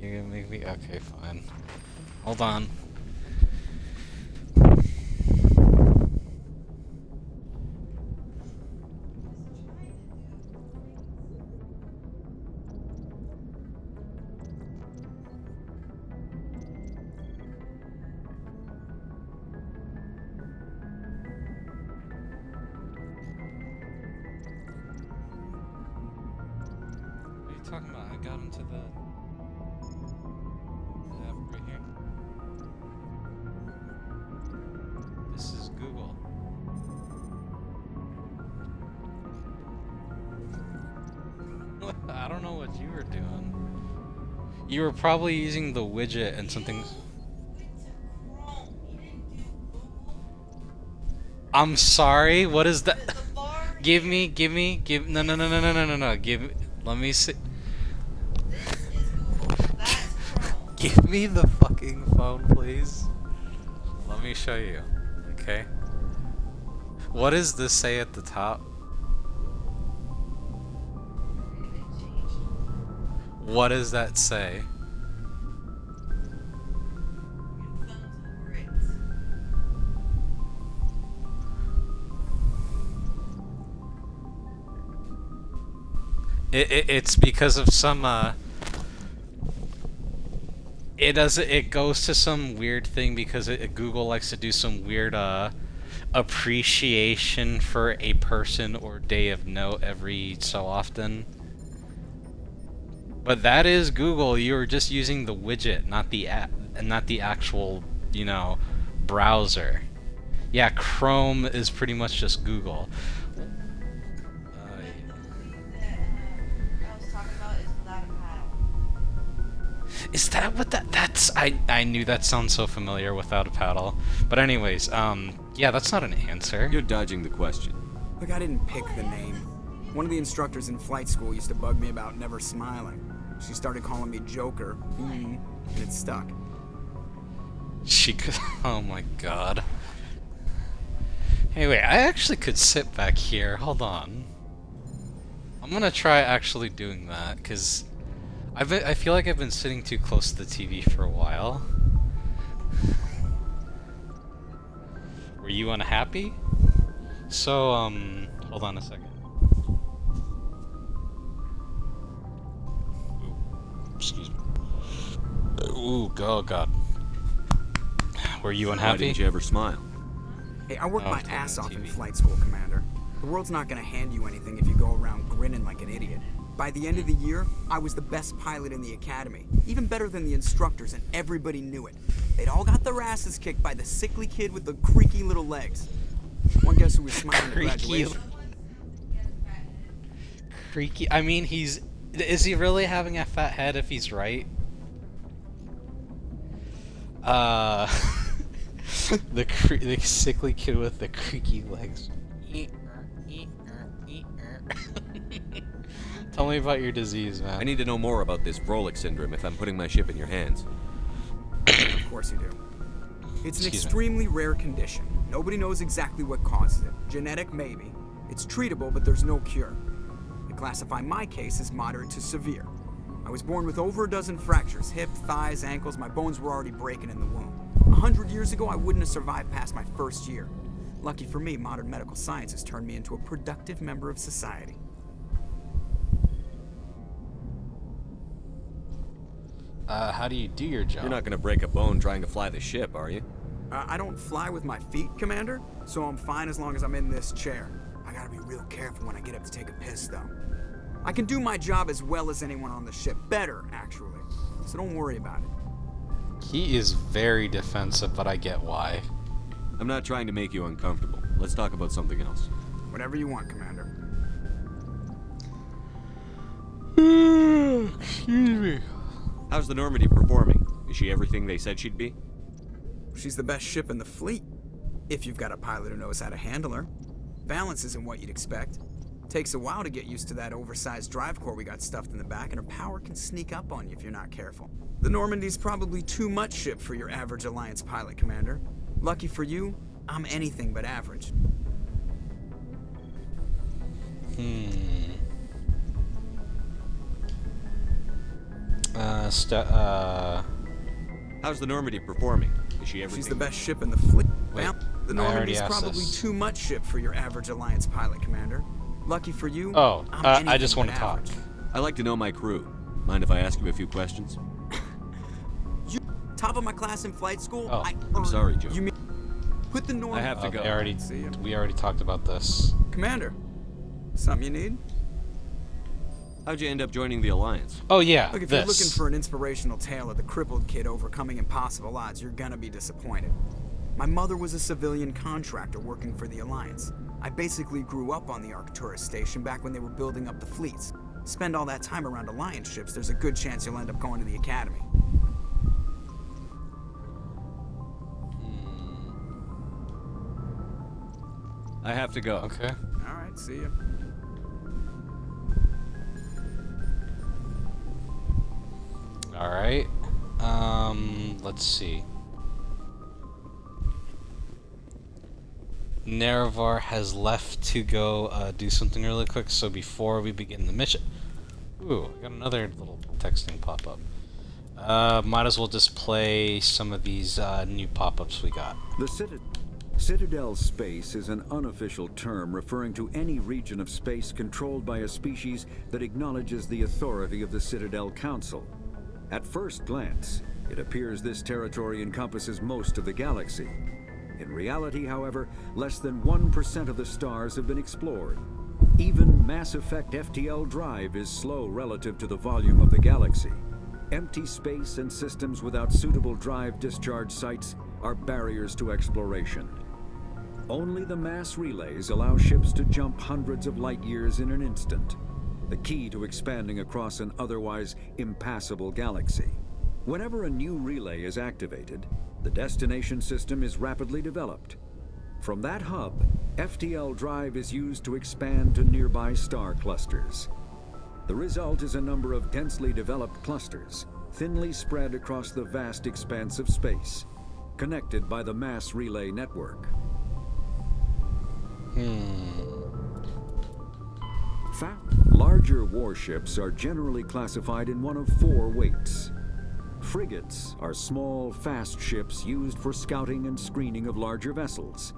You're gonna make me... Okay, fine. Hold on. What are you talking about? I got into the app right here. This is Google. I don't know what you were doing. You were probably using the widget and something. I'm sorry. What is that? Give me. No. Let me see. Give me the fucking phone, please. Let me show you. Okay. What does this say at the top? What does that say? It's because of some it goes to some weird thing because Google likes to do some weird appreciation for a person or day of note every so often. But that is Google. You're just using the widget, not the app, and not the actual, you know, browser. Yeah, Chrome is pretty much just Google. Is that what that's... I knew that sounds so familiar, without a paddle. But anyways, yeah, that's not an answer. You're dodging the question. Look, I didn't pick the name. One of the instructors in flight school used to bug me about never smiling. She started calling me Joker, and it stuck. She could... Oh my god. Hey, wait, I actually could sit back here. Hold on. I'm gonna try actually doing that, because... I feel like I've been sitting too close to the TV for a while. Were you unhappy? So, hold on a second. Ooh, excuse me. Ooh, oh god. Were you unhappy? Why didn't you ever smile? Hey, I worked Oh, my it's ass on off in TV. flight school, Commander. The world's not gonna hand you anything if you go around grinning like an idiot. By the end of the year, I was the best pilot in the academy, even better than the instructors, and everybody knew it. They'd all got their asses kicked by the sickly kid with the creaky little legs. One guess who was smiling at Creaky. graduation? Creaky. I mean, is he really having a fat head if he's right? The sickly kid with the creaky legs. Tell me about your disease, man. I need to know more about this Vrolik syndrome if I'm putting my ship in your hands. Of course you do. It's an Excuse me. extremely rare condition. Nobody knows exactly what causes it. Genetic, maybe. It's treatable, but there's no cure. They classify my case as moderate to severe. I was born with over a dozen fractures, hip, thighs, ankles. My bones were already breaking in the womb. 100 years ago, I wouldn't have survived past my first year. Lucky for me, modern medical science has turned me into a productive member of society. How do you do your job? You're not gonna break a bone trying to fly the ship, are you? I don't fly with my feet, Commander, so I'm fine as long as I'm in this chair. I gotta be real careful when I get up to take a piss, though. I can do my job as well as anyone on the ship. Better, actually. So don't worry about it. He is very defensive, but I get why. I'm not trying to make you uncomfortable. Let's talk about something else. Whatever you want, Commander. Excuse me. How's the Normandy performing? Is she everything they said she'd be? She's the best ship in the fleet. If you've got a pilot who knows how to handle her. Balance isn't what you'd expect. Takes a while to get used to that oversized drive core we got stuffed in the back, and her power can sneak up on you if you're not careful. The Normandy's probably too much ship for your average Alliance pilot, Commander. Lucky for you, I'm anything but average. How's the Normandy performing? Is she everything? She's the best ship in the fleet. Wait, The I already Normandy's asked probably this. too much ship for your average Alliance pilot, Commander. Lucky for you, Oh, I'm I anything just but want to talk. average. I like to know my crew. Mind if I ask you a few questions? You top of my class in flight school. Oh, I'm sorry, Joe. You mean put the Normandy? I have to go. We already talked about this. Commander, something you need? How'd you end up joining the Alliance? Oh yeah, Look, if this. you're looking for an inspirational tale of the crippled kid overcoming impossible odds, you're gonna be disappointed. My mother was a civilian contractor working for the Alliance. I basically grew up on the Arcturus station back when they were building up the fleets. Spend all that time around Alliance ships, there's a good chance you'll end up going to the Academy. I have to go. Okay. Alright, see ya. All right. Let's see. Nerevar has left to go do something really quick. So before we begin the mission, ooh, I got another little texting pop-up. Might as well just play some of these new pop-ups we got. The Citadel space is an unofficial term referring to any region of space controlled by a species that acknowledges the authority of the Citadel Council. At first glance, it appears this territory encompasses most of the galaxy. In reality, however, less than 1% of the stars have been explored. Even Mass Effect FTL drive is slow relative to the volume of the galaxy. Empty space and systems without suitable drive discharge sites are barriers to exploration. Only the mass relays allow ships to jump hundreds of light years in an instant, the key to expanding across an otherwise impassable galaxy. Whenever a new relay is activated, the destination system is rapidly developed. From that hub, FTL drive is used to expand to nearby star clusters. The result is a number of densely developed clusters, thinly spread across the vast expanse of space, connected by the mass relay network. Larger warships are generally classified in one of four weights. Frigates are small, fast ships used for scouting and screening of larger vessels.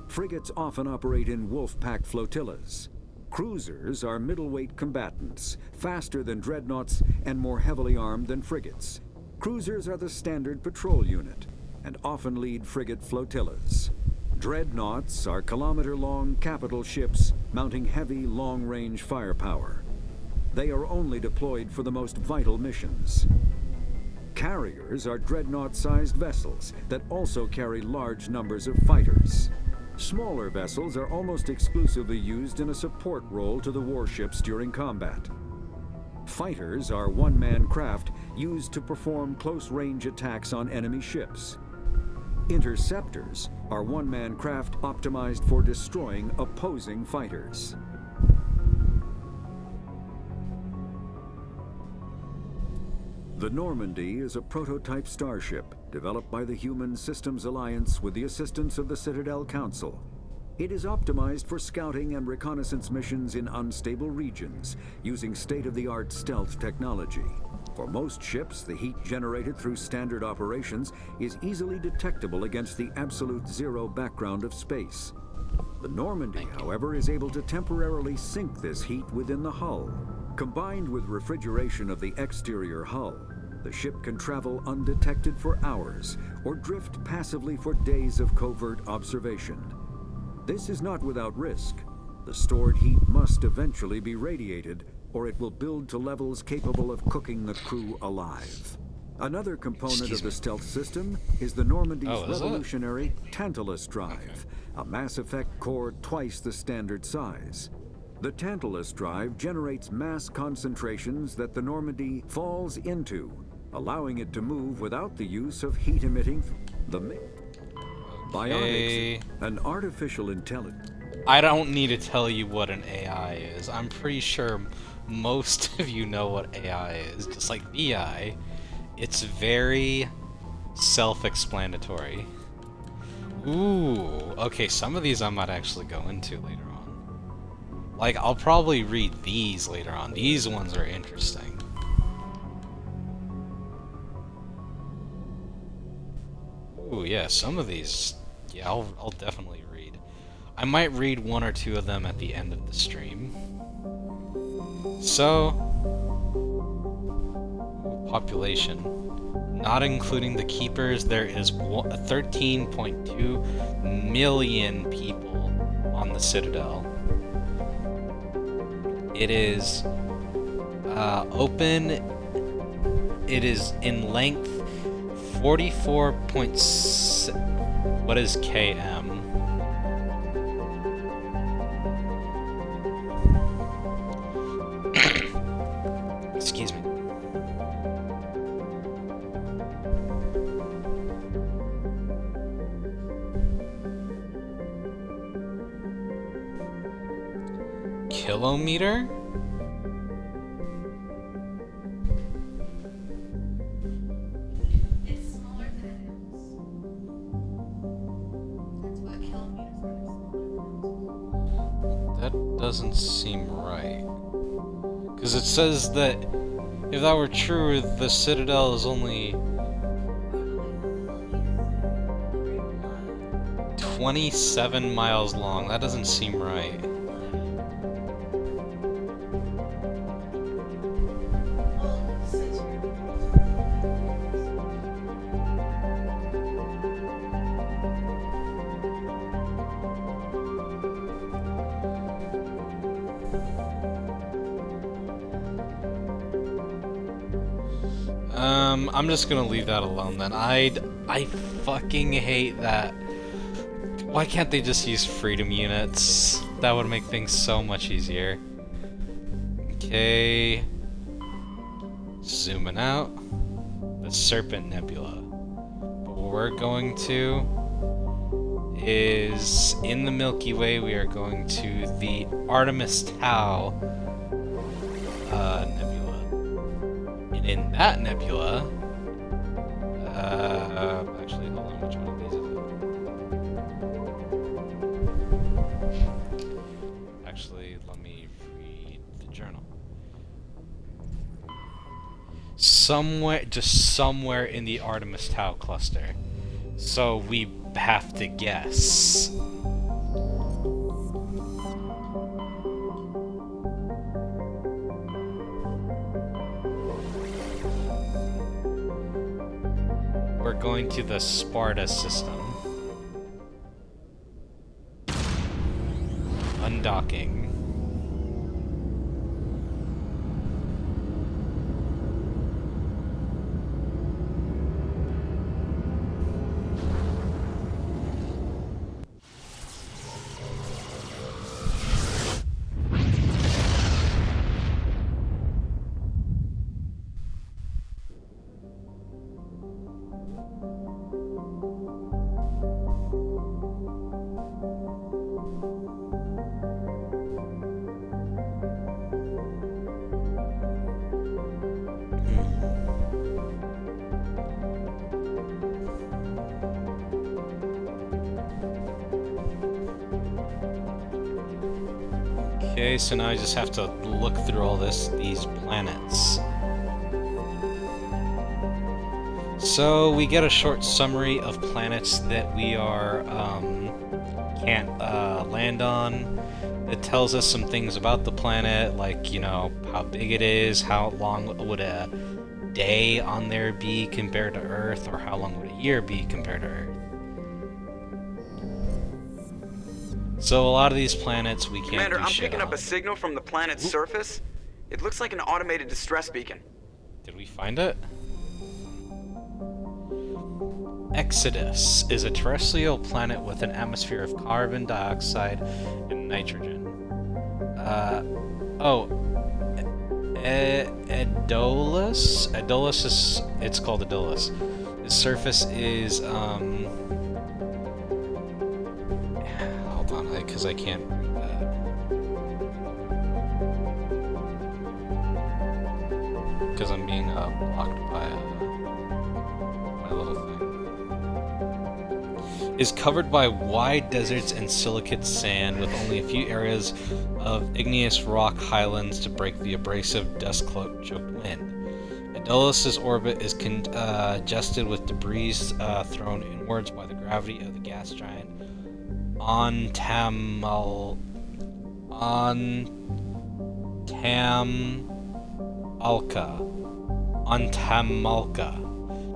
Frigates often operate in wolf-pack flotillas. Cruisers are middleweight combatants, faster than dreadnoughts and more heavily armed than frigates. Cruisers are the standard patrol unit and often lead frigate flotillas. Dreadnoughts are kilometer-long capital ships mounting heavy, long-range firepower. They are only deployed for the most vital missions. Carriers are dreadnought-sized vessels that also carry large numbers of fighters. Smaller vessels are almost exclusively used in a support role to the warships during combat. Fighters are one-man craft used to perform close-range attacks on enemy ships. Interceptors are one-man craft optimized for destroying opposing fighters. The Normandy is a prototype starship developed by the Human Systems Alliance with the assistance of the Citadel Council. It is optimized for scouting and reconnaissance missions in unstable regions using state-of-the-art stealth technology. For most ships, the heat generated through standard operations is easily detectable against the absolute zero background of space. The Normandy, however, is able to temporarily sink this heat within the hull. Combined with refrigeration of the exterior hull, the ship can travel undetected for hours or drift passively for days of covert observation. This is not without risk. The stored heat must eventually be radiated, or it will build to levels capable of cooking the crew alive. Another component of the stealth system is the Normandy's revolutionary Tantalus drive, a Mass Effect core twice the standard size. The Tantalus drive generates mass concentrations that the Normandy falls into, allowing it to move without the use of heat-emitting Bionics, an artificial intelligence. I don't need to tell you what an AI is. I'm pretty sure most of you know what AI is. Just like BI, it's very self-explanatory. Ooh, okay, some of these I might actually go into later on. Like, I'll probably read these later on. These ones are interesting. Ooh, yeah, some of these, yeah, I'll definitely read. I might read one or two of them at the end of the stream. So, population. Not including the keepers, there is 13.2 million people on the Citadel. It is open. It is in length 44.6. What is km? Excuse me. Kilometer? It's smaller than it is. That's what kilometers are. That doesn't seem right. Because it says that if that were true, the Citadel is only 27 miles long. That doesn't seem right. I'm just gonna leave that alone then. I fucking hate that. Why can't they just use freedom units? That would make things so much easier. Okay. Zooming out. The Serpent Nebula. But what we're going to is in the Milky Way, we are going to the Artemis Tau nebula. And in that nebula, actually, hold on, which one of these is it? Actually, let me read the journal. Just somewhere in the Artemis Tau cluster. So we have to guess. We're going to the Sparta system. Undocking. Okay, so now I just have to look through all these planets. So we get a short summary of planets that we can't land on. It tells us some things about the planet, like, you know, how big it is, how long would a day on there be compared to Earth, or how long would a year be compared to Earth. So a lot of these planets we can't Commander, do I'm shit picking up on. a signal from the planet's surface. It looks like an automated distress beacon. Did we find it? Exodus is a terrestrial planet with an atmosphere of carbon dioxide and nitrogen. Edolus? Edolus is... it's called Edolus. Its surface is, hold on, because I can't read that. Because I'm being blocked by my little thing. Is covered by wide deserts and silicate sand, with only a few areas of igneous rock highlands to break the abrasive, dust-choked wind. Adolus's orbit is congested with debris thrown inwards by the gravity of the gas giant Ontamalka.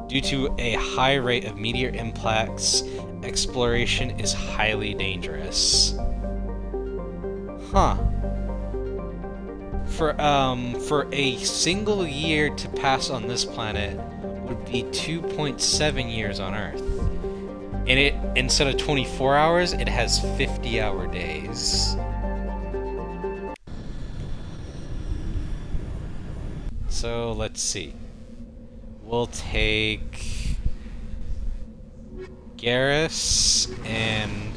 Due to a high rate of meteor impacts, exploration is highly dangerous. Huh. For a single year to pass on this planet would be 2.7 years on Earth. And it, instead of 24 hours, it has 50-hour days. So, let's see. We'll take Garrus and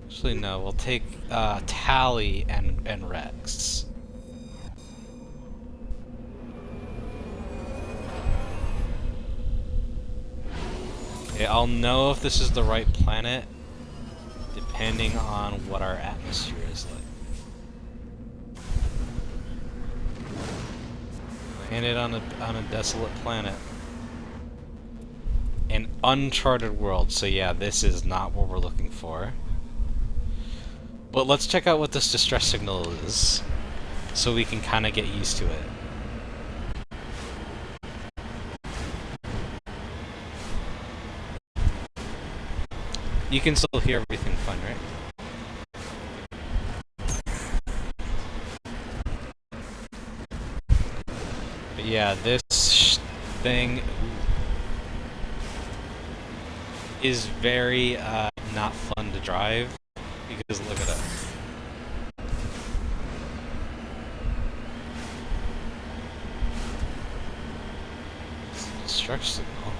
actually no, we'll take Tally and Rex. Okay, I'll know if this is the right planet depending on what our atmosphere is like. Landed on a desolate planet. An uncharted world, so yeah, this is not what we're looking for. But let's check out what this distress signal is, so we can kind of get used to it. You can still hear everything fine, right? But yeah, this thing is very not fun to drive, because look at it. Distress signal.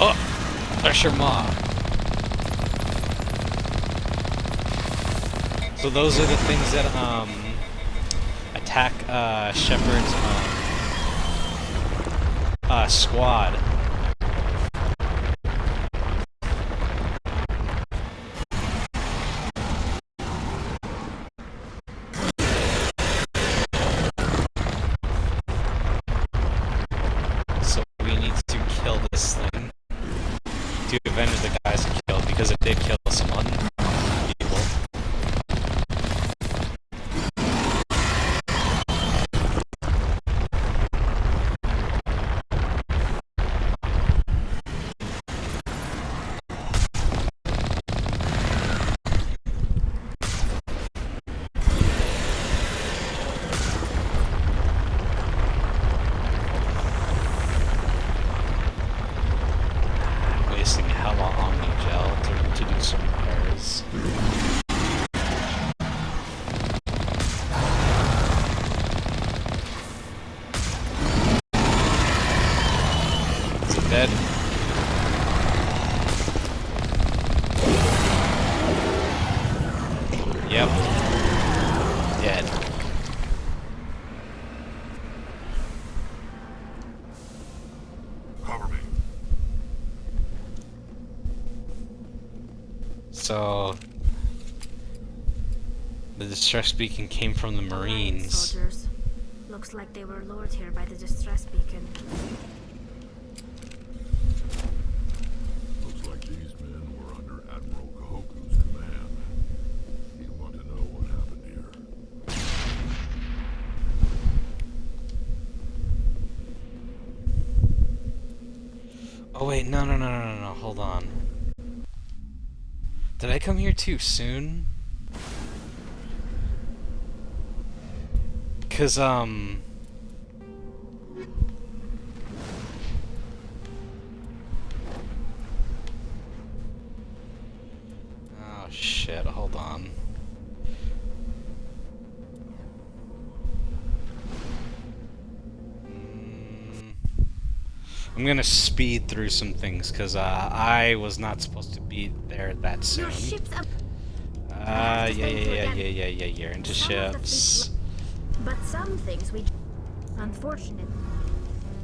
Oh! Pressure mob. So those are the things that attack Shepard's squad. So we need to kill this thing to avenge the guys it killed, because it did kill someone. People. wasting hella Omni Gel to do some repairs. Is it dead? Yep. Dead. Cover me. So the distress beacon came from the Marines. Soldiers. Looks like they were lured here by the distress beacon. Looks like these men were under Admiral Kahoku's command. You want to know what happened here? Oh wait, no, hold on. Did I come here too soon? Cause oh shit, hold on. I'm gonna speed through some things because I was not supposed to be there that soon. Your ship's up. Yeah. You're into ships. But some things we unfortunate.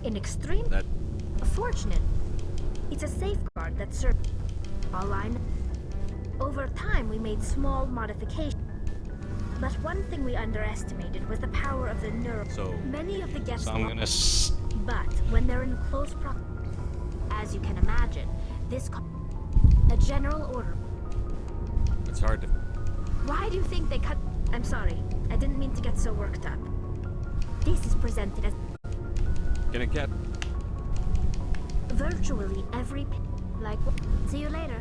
In extreme That fortunate. It's a safeguard that serves all I know. Over time we made small modifications. But one thing we underestimated was the power of the neural. So Many of the guests So I'm gonna but when they're in close proximity, as you can imagine, a general order. it's hard to. Why do you think they cut? I'm sorry, I didn't mean to get so worked up. This is presented as Can it get? virtually every like. See you later.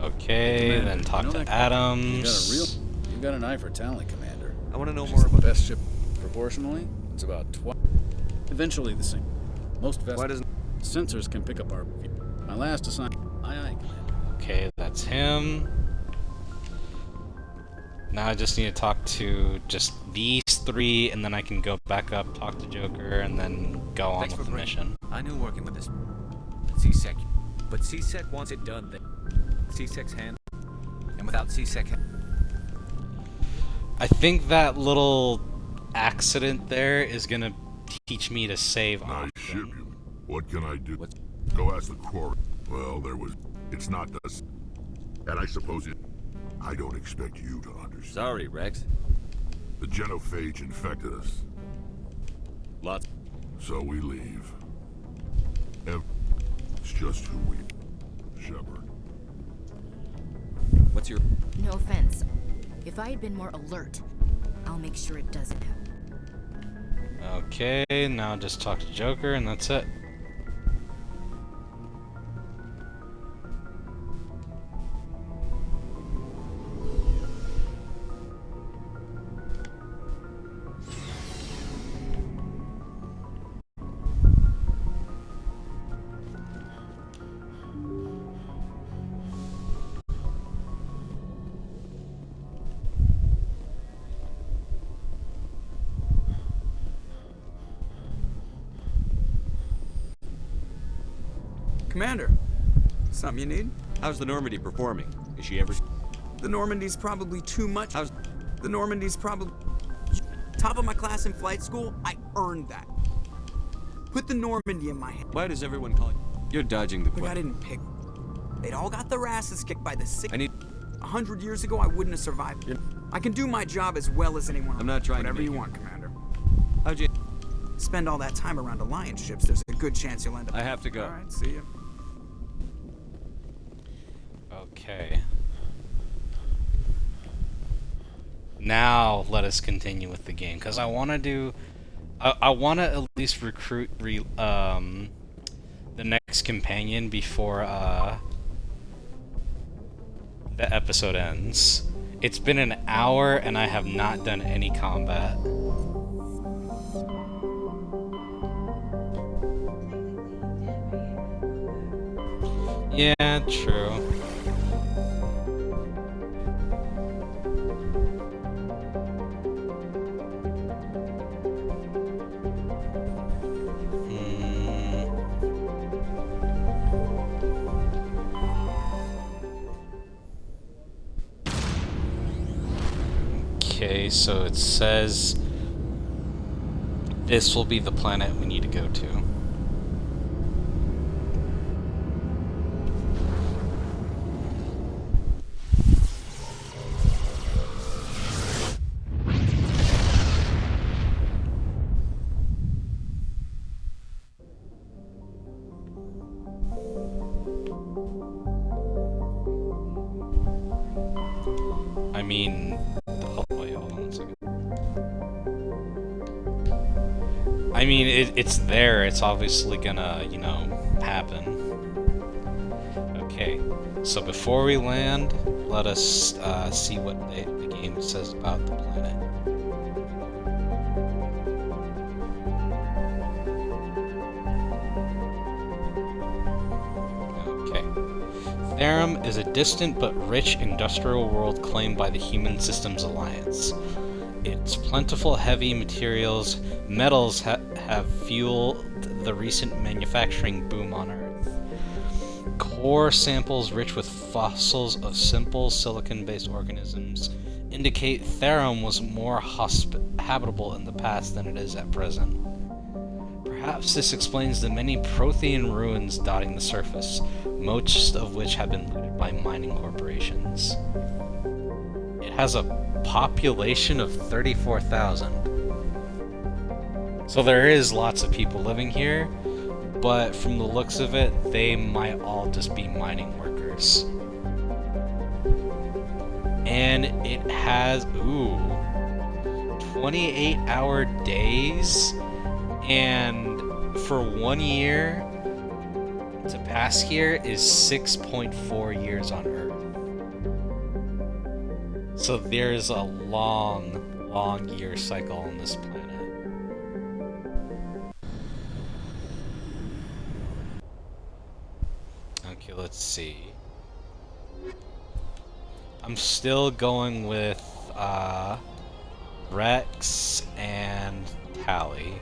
Okay, Commander, then talk you know to that- Adams. You've got an eye for talent, Commander. I want to know She's more the about. best ship proportionally. It's about twice. Eventually the same. Most Why vessels. doesn't? Sensors can pick up our. My last assignment. Aye, Commander. Okay, that's him. Now I just need to talk to just these three, and then I can go back up, talk to Joker, and then go on Thanks with for the bringing- mission. I knew working with this C-Sec, but C-Sec wants it done. C-Sec's hand, and without C-Sec, I think that little accident there is gonna teach me to save Nice Ogden. ship, you. What can I do? What's- Go ask the quarry. Well, there was. It's not us. And I suppose it. I don't expect you to understand. Sorry, Rex. The genophage infected us, Lots. so we leave. It's just who we. Shepard. What's your? No offense. If I had been more alert, I'll make sure it doesn't happen. Okay, now just talk to Joker, and that's it. Commander, something you need? How's the Normandy performing? Is she ever? The Normandy's probably too much. How's? The Normandy's probably top of my class in flight school. I earned that. Put the Normandy in my hand. Why does everyone call you? You're dodging the Look, I question. didn't pick. They'd all got their asses kicked by the sick. I need. 100 years ago, I wouldn't have survived. I can do my job as well as anyone. I'm not trying to Whatever make you you- want, Commander. How'd you? Spend all that time around alliance ships. There's a good chance you'll end up. I have to go. All right, see ya. Okay. Now let us continue with the game, because I want to do. I want to at least recruit the next companion before the episode ends. It's been an hour and I have not done any combat. Yeah, true. Okay, so it says this will be the planet we need to go to. I mean, wait, hold on a second. I mean, it's there. It's obviously gonna, you know, happen. Okay, so before we land, let us see what the game says about the planet. Okay. Therum is a distant but rich industrial world claimed by the Human Systems Alliance. Its plentiful heavy metals have fueled the recent manufacturing boom on Earth. Core samples rich with fossils of simple silicon-based organisms indicate Therum was more habitable in the past than it is at present. Perhaps this explains the many Prothean ruins dotting the surface, most of which have been looted by mining corporations. It has a population of 34,000. So there is lots of people living here, but from the looks of it, they might all just be mining workers. And it has, 28-hour days, and for 1 year to pass here is 6.4 years on Earth. So there's a long year cycle on this planet. Okay, let's see. I'm still going with Rex and Tally.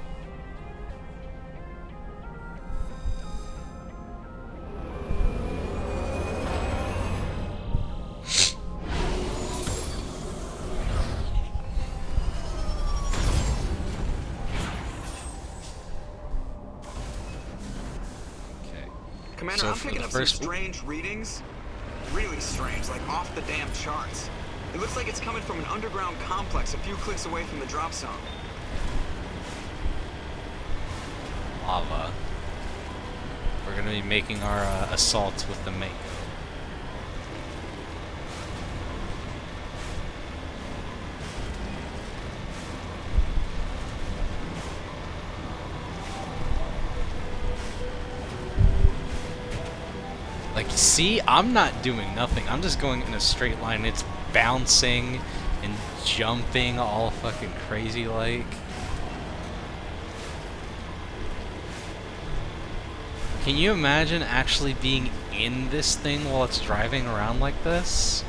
Commander, So I'm for picking the up some first- strange readings. Really strange, like off the damn charts. It looks like it's coming from an underground complex a few clicks away from the drop zone. Lava. We're gonna be making our assaults with the Mako. Like, see, I'm not doing nothing. I'm just going in a straight line. It's bouncing and jumping all fucking crazy like. Can you imagine actually being in this thing while it's driving around like this?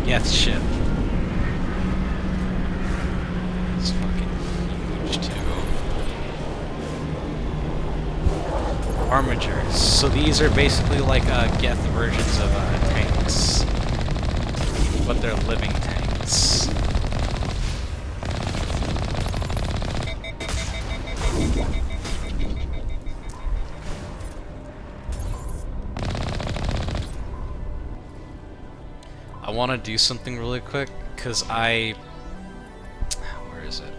Geth ship. It's fucking huge too. Armigers. So these are basically like Geth versions of tanks, but they're living tanks. I want to do something really quick, because where is it?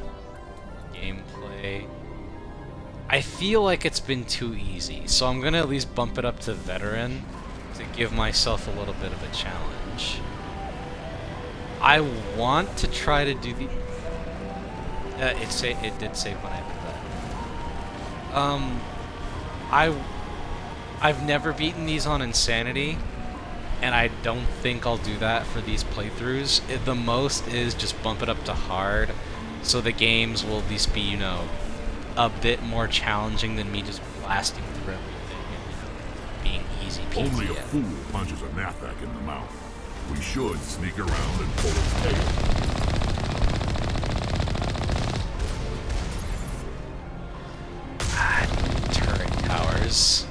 Gameplay. I feel like it's been too easy, so I'm gonna at least bump it up to veteran to give myself a little bit of a challenge. I want to try to do It did save when I did that. I've never beaten these on Insanity, and I don't think I'll do that for these playthroughs. The most is just bump it up to hard, so the games will at least be, you know, a bit more challenging than me just blasting through everything and being easy peasy. Only a fool punches a Nathak in the mouth. We should sneak around and pull its tail. Turret towers.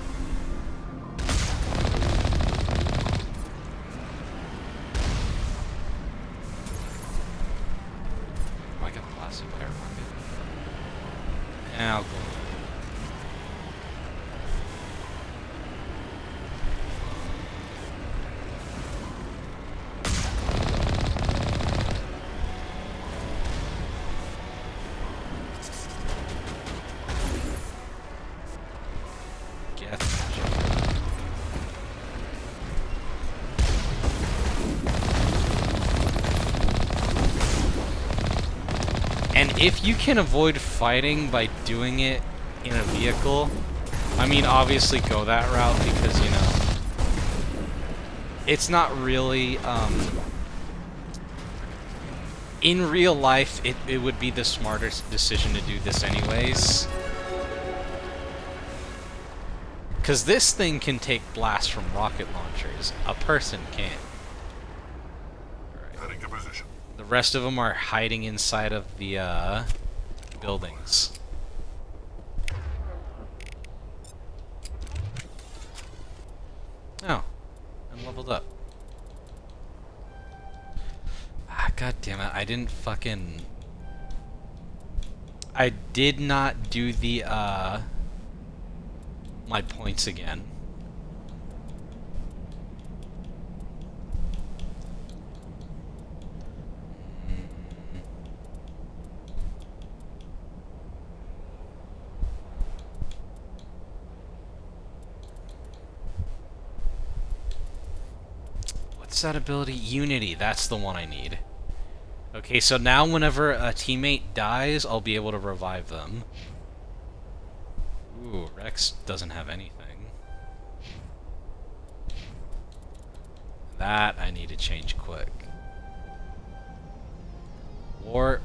Oh, I got blasted by a rocket. Yeah, I'll go. And if you can avoid fighting by doing it in a vehicle, I mean, obviously go that route because, you know, it's not really, in real life, it would be the smartest decision to do this anyways. Because this thing can take blasts from rocket launchers. A person can't. Heading to position. The rest of them are hiding inside of the buildings. Oh, I'm leveled up. Ah, god damn it! I didn't fucking. I did not do the my points again. What's that ability? Unity, that's the one I need. Okay, so now whenever a teammate dies, I'll be able to revive them. Ooh, Rex doesn't have anything. That I need to change quick. Warp.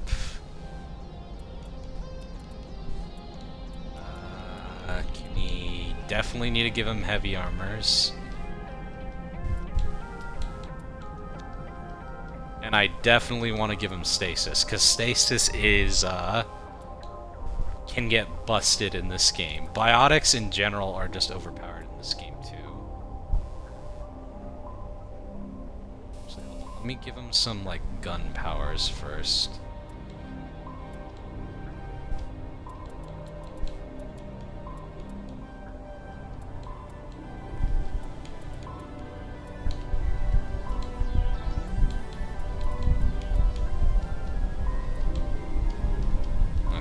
Definitely need to give him heavy armors. And I definitely want to give him stasis, because stasis is, can get busted in this game. Biotics in general are just overpowered in this game too. So let me give him some, like, gun powers first.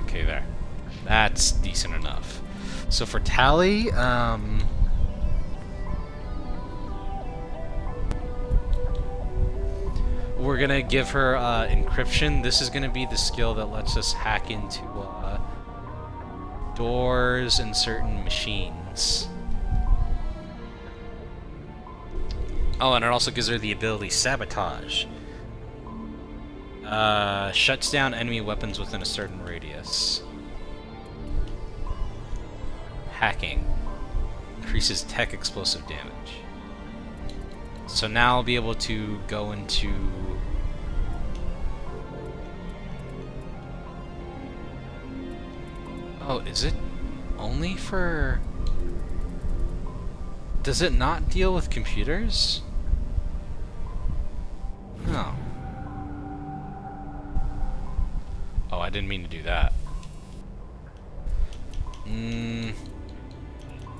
Okay, there. That's decent enough. So for Tally, we're gonna give her encryption. This is gonna be the skill that lets us hack into doors and certain machines. Oh, and it also gives her the ability Sabotage. Shuts down enemy weapons within a certain radius. Hacking. Increases tech explosive damage. So now I'll be able to go into... Oh, is it only for... Does it not deal with computers? No. Oh, I didn't mean to do that.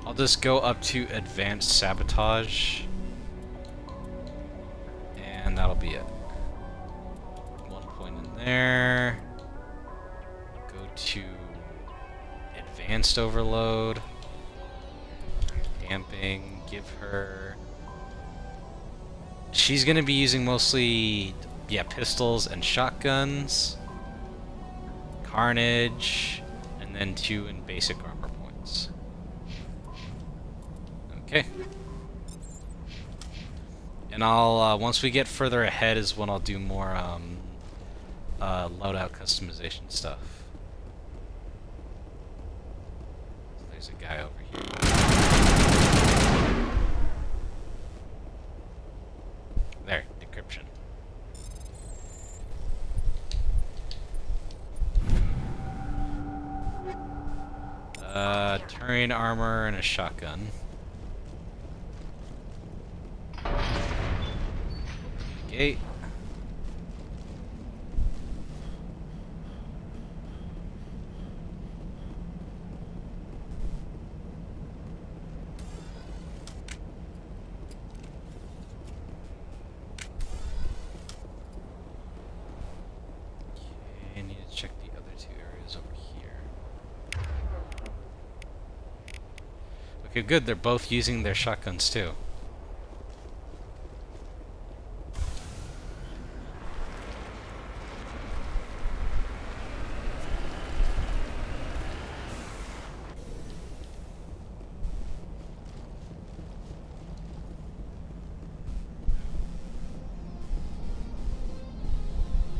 I'll just go up to Advanced Sabotage. And that'll be it. 1 point in there. Go to Advanced Overload. Damping. Give her... She's gonna be using mostly, yeah, pistols and shotguns. Carnage, and then 2 in basic armor points. Okay. And I'll, once we get further ahead is when I'll do more, loadout customization stuff. So there's a guy over here. There, decryption. Turian armor and a shotgun. Gate. Okay, I need to check the other 2 areas over here. Okay, good. They're both using their shotguns too.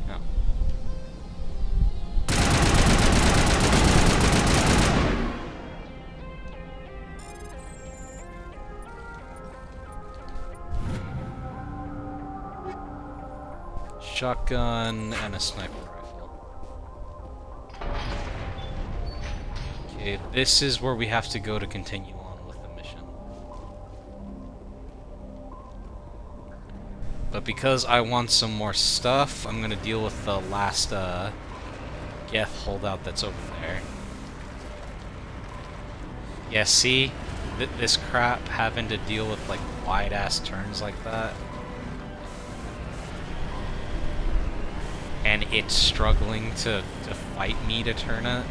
No. Shotgun and a sniper rifle. Okay, this is where we have to go to continue on with the mission. But because I want some more stuff, I'm gonna deal with the last Geth holdout that's over there. Yeah, see? This crap having to deal with like wide-ass turns like that. And it's struggling to fight me to turn it.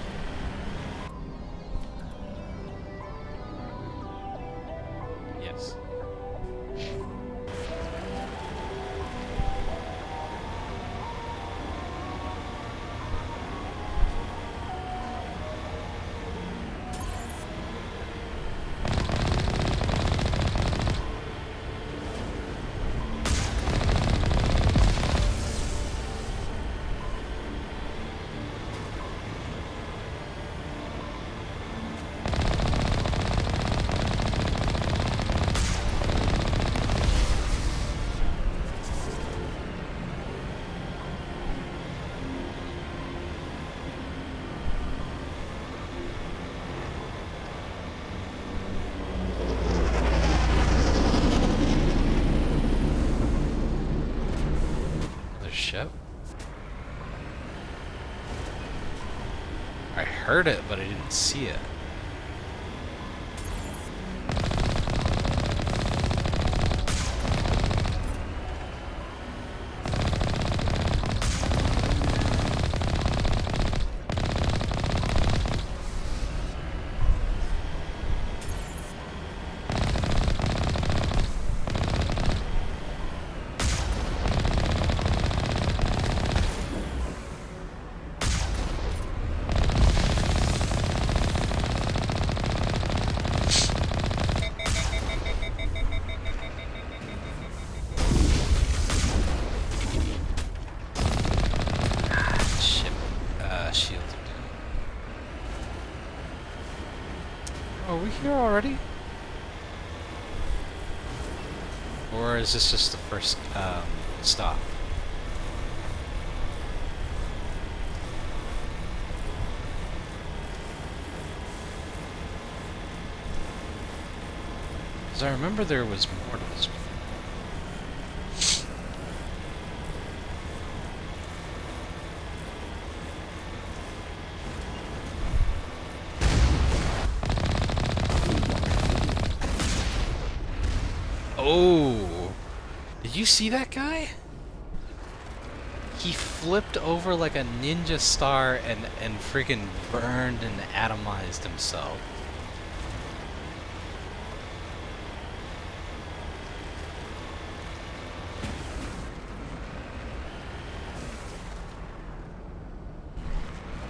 Yes. Ship? I heard it, but I didn't see it. Are we here already? Or is this just the first stop? Because I remember there was more to this. Oh, did you see that guy? He flipped over like a ninja star and freaking burned and atomized himself.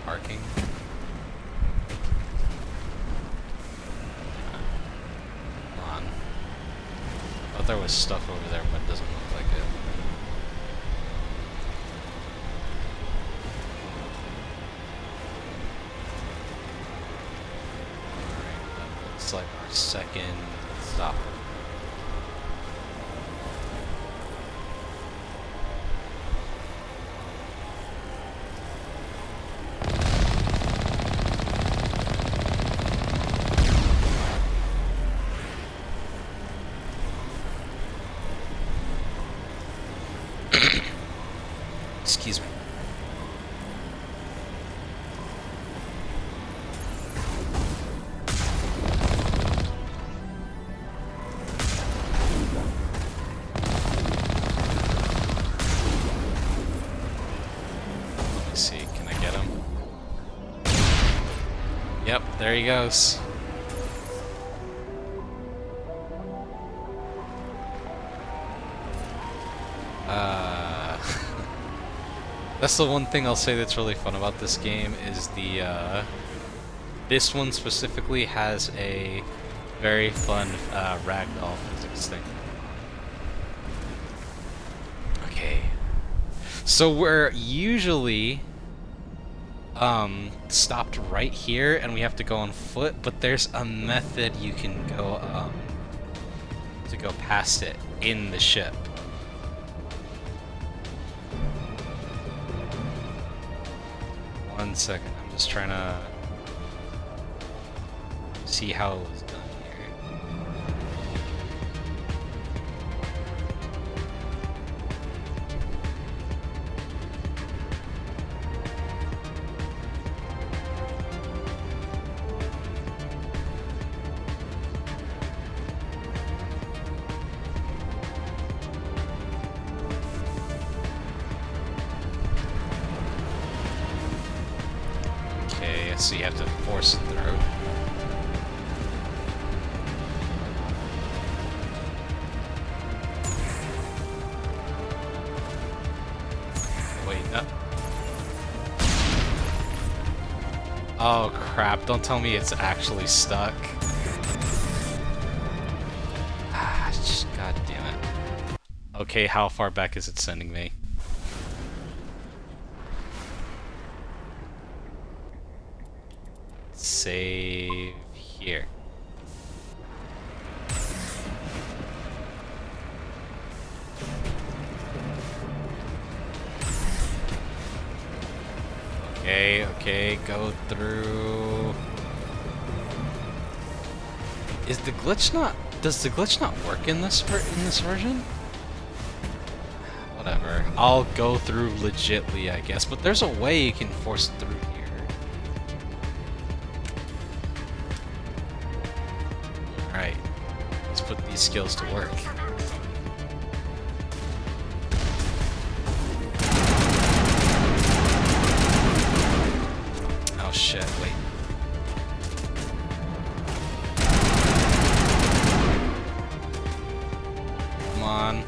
Parking. there was stuff over there, but it doesn't look like it. Alright, that looks like our second stop. Excuse me. Let me see, can I get him? Yep, there he goes. That's the one thing I'll say that's really fun about this game is the, this one specifically has a very fun, ragdoll physics thing. Okay. So we're usually, stopped right here and we have to go on foot, but there's a method you can go, to go past it in the ship. One second, I'm just trying to see how it was done here. So you have to force it through. Wait, no. Oh crap, don't tell me it's actually stuck. Ah, god damn it. Okay, how far back is it sending me? Save here. Okay, okay, go through. Is the glitch not? Does the glitch not work in this version? Whatever. I'll go through legitly, I guess. But there's a way you can force it through here. Alright, let's put these skills to work. Oh shit, wait. Come on.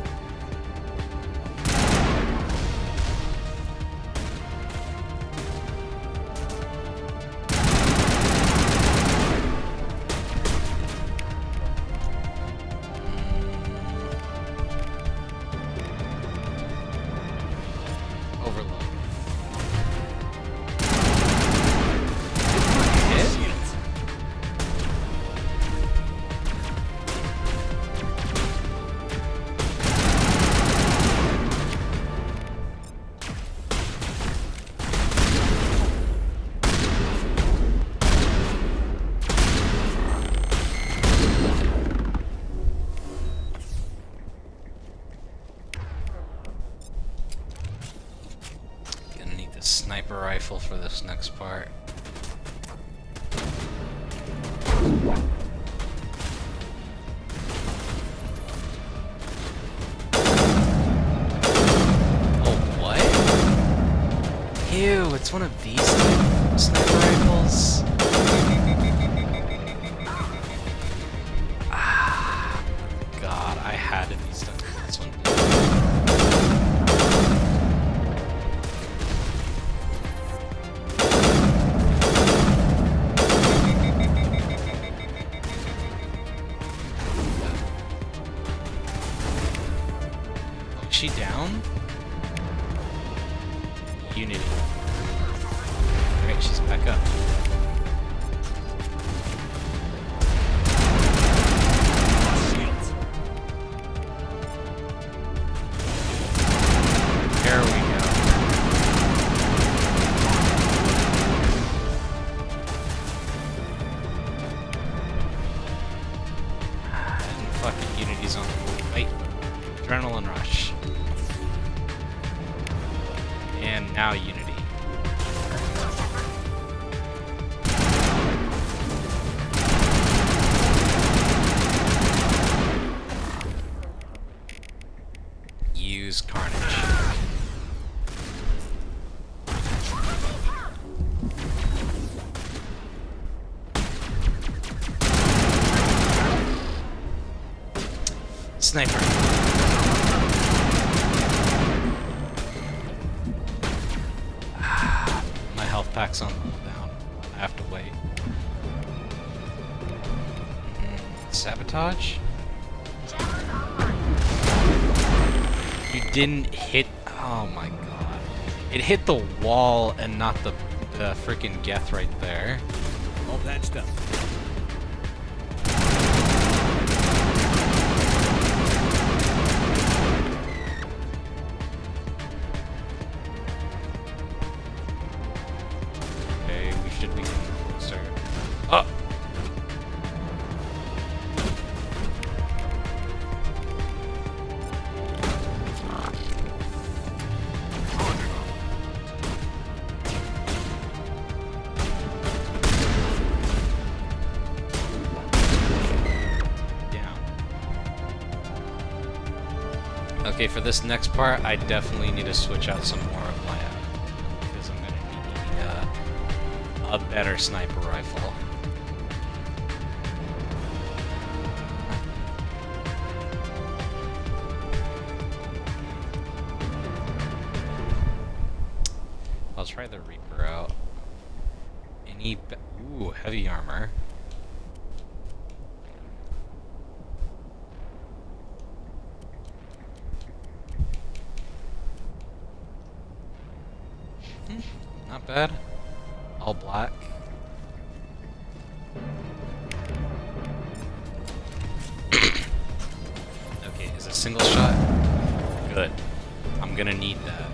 Sniper rifle for this next part. Oh, what? Ew, it's one of these sniper rifles. Ah, God, I had to be stuck with this one. He's on. Wait. Adrenaline rush. And now Unity. Use Carnage. Sniper. My health pack's on down. I have to wait. Sabotage? You didn't hit. Oh my god. It hit the wall and not the freaking Geth right there. All patched up. Okay, we should be getting closer. Oh! Okay, for this next part, I definitely need to switch out some more of my because I'm gonna need a better sniper rifle. I'll try the Reaper out. Ooh, heavy armor. Not bad. All black. Okay, is it single shot? Good. I'm gonna need that.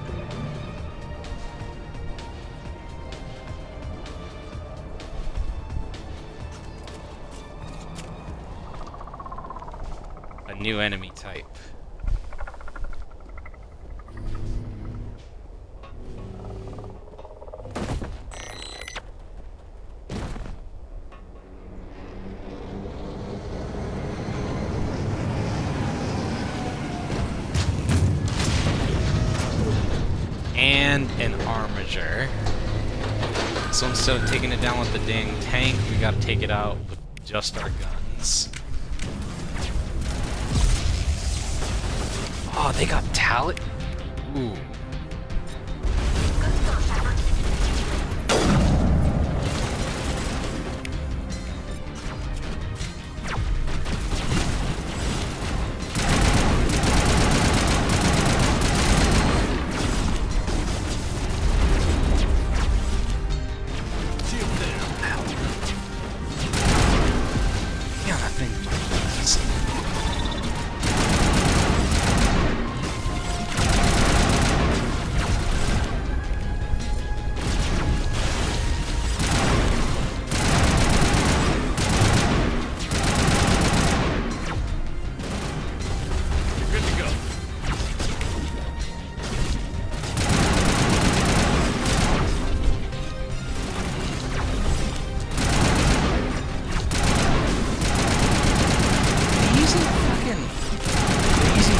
A new enemy type. And an Armiger. So instead of taking it down with the dang tank, we gotta take it out with just our guns. Oh, they got talent? Ooh.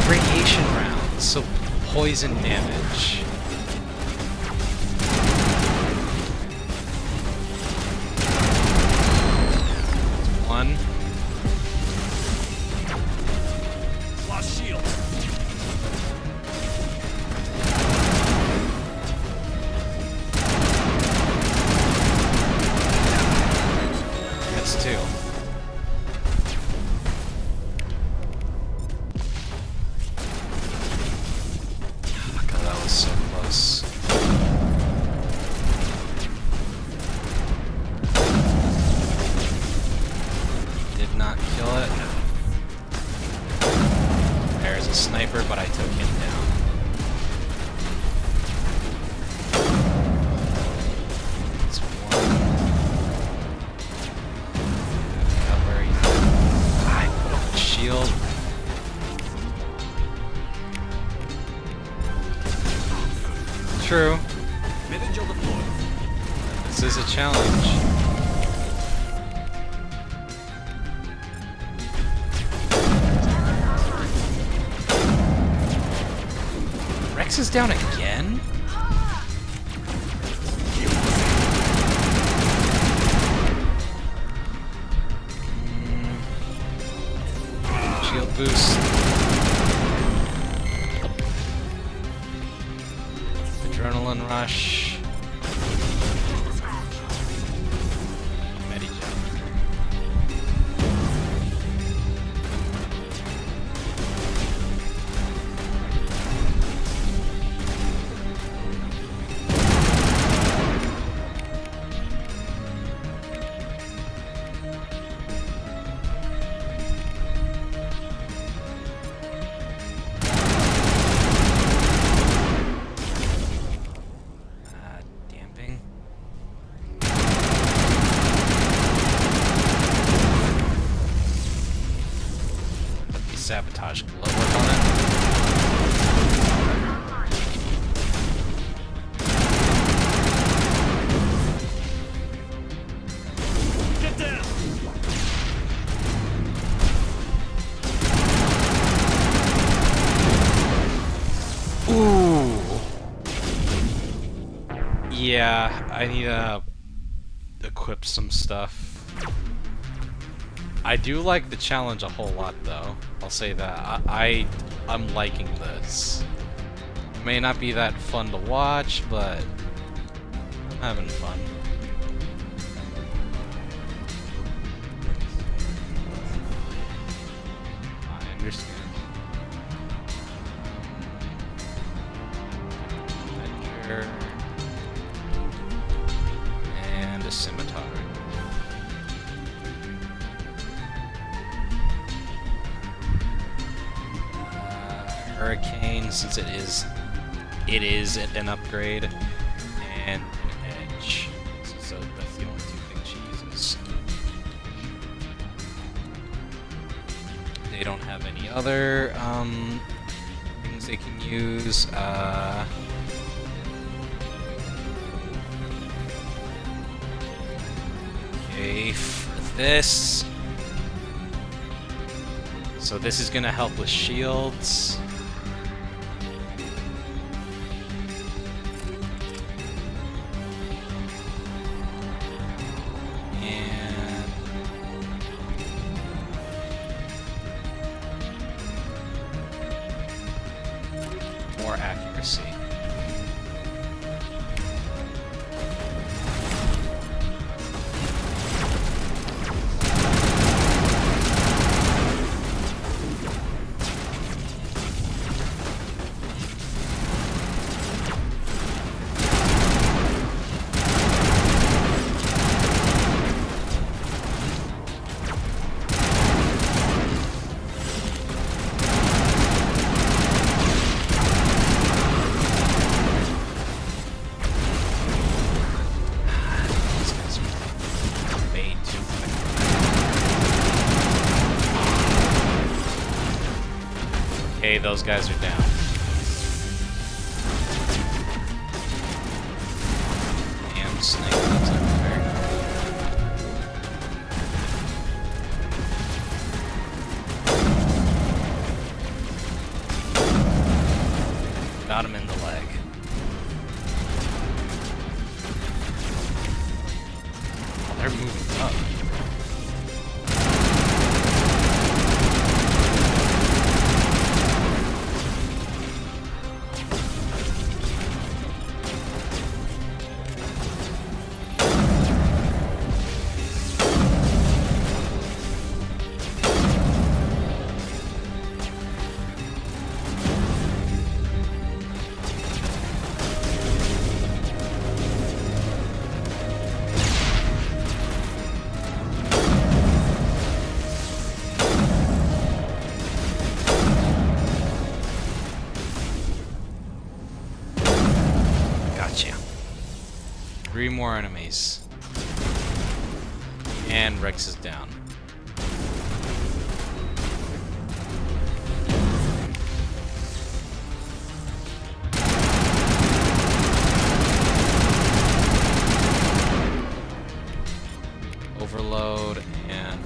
Radiation rounds, so poison damage. One. Lost shield. That's two. So close. Did not kill it. There's a sniper, but I took him down. It's one. Cover. I put up a shield. through. Mid-angel deployed. This is a challenge. Rex is down again? Shield boost. Adrenaline rush. Medijump. Damping. Sabotage glove work on it. Get down! Ooh. Yeah, I need to equip some stuff. I do like the challenge a whole lot, though. I'll say that. I'm liking this. It may not be that fun to watch, but I'm having fun. I understand. Adventure. And a scimitar. Hurricane, since it is an upgrade, and an edge. So that's the only two things she uses. They don't have any other things they can use. Okay, for this. So this is gonna help with shields. More accuracy. Okay, those guys are down. Damn snake that's unfair. Got him in the leg. Oh, they're moving up. Gotcha. 3 more enemies. And Rex is down. overload and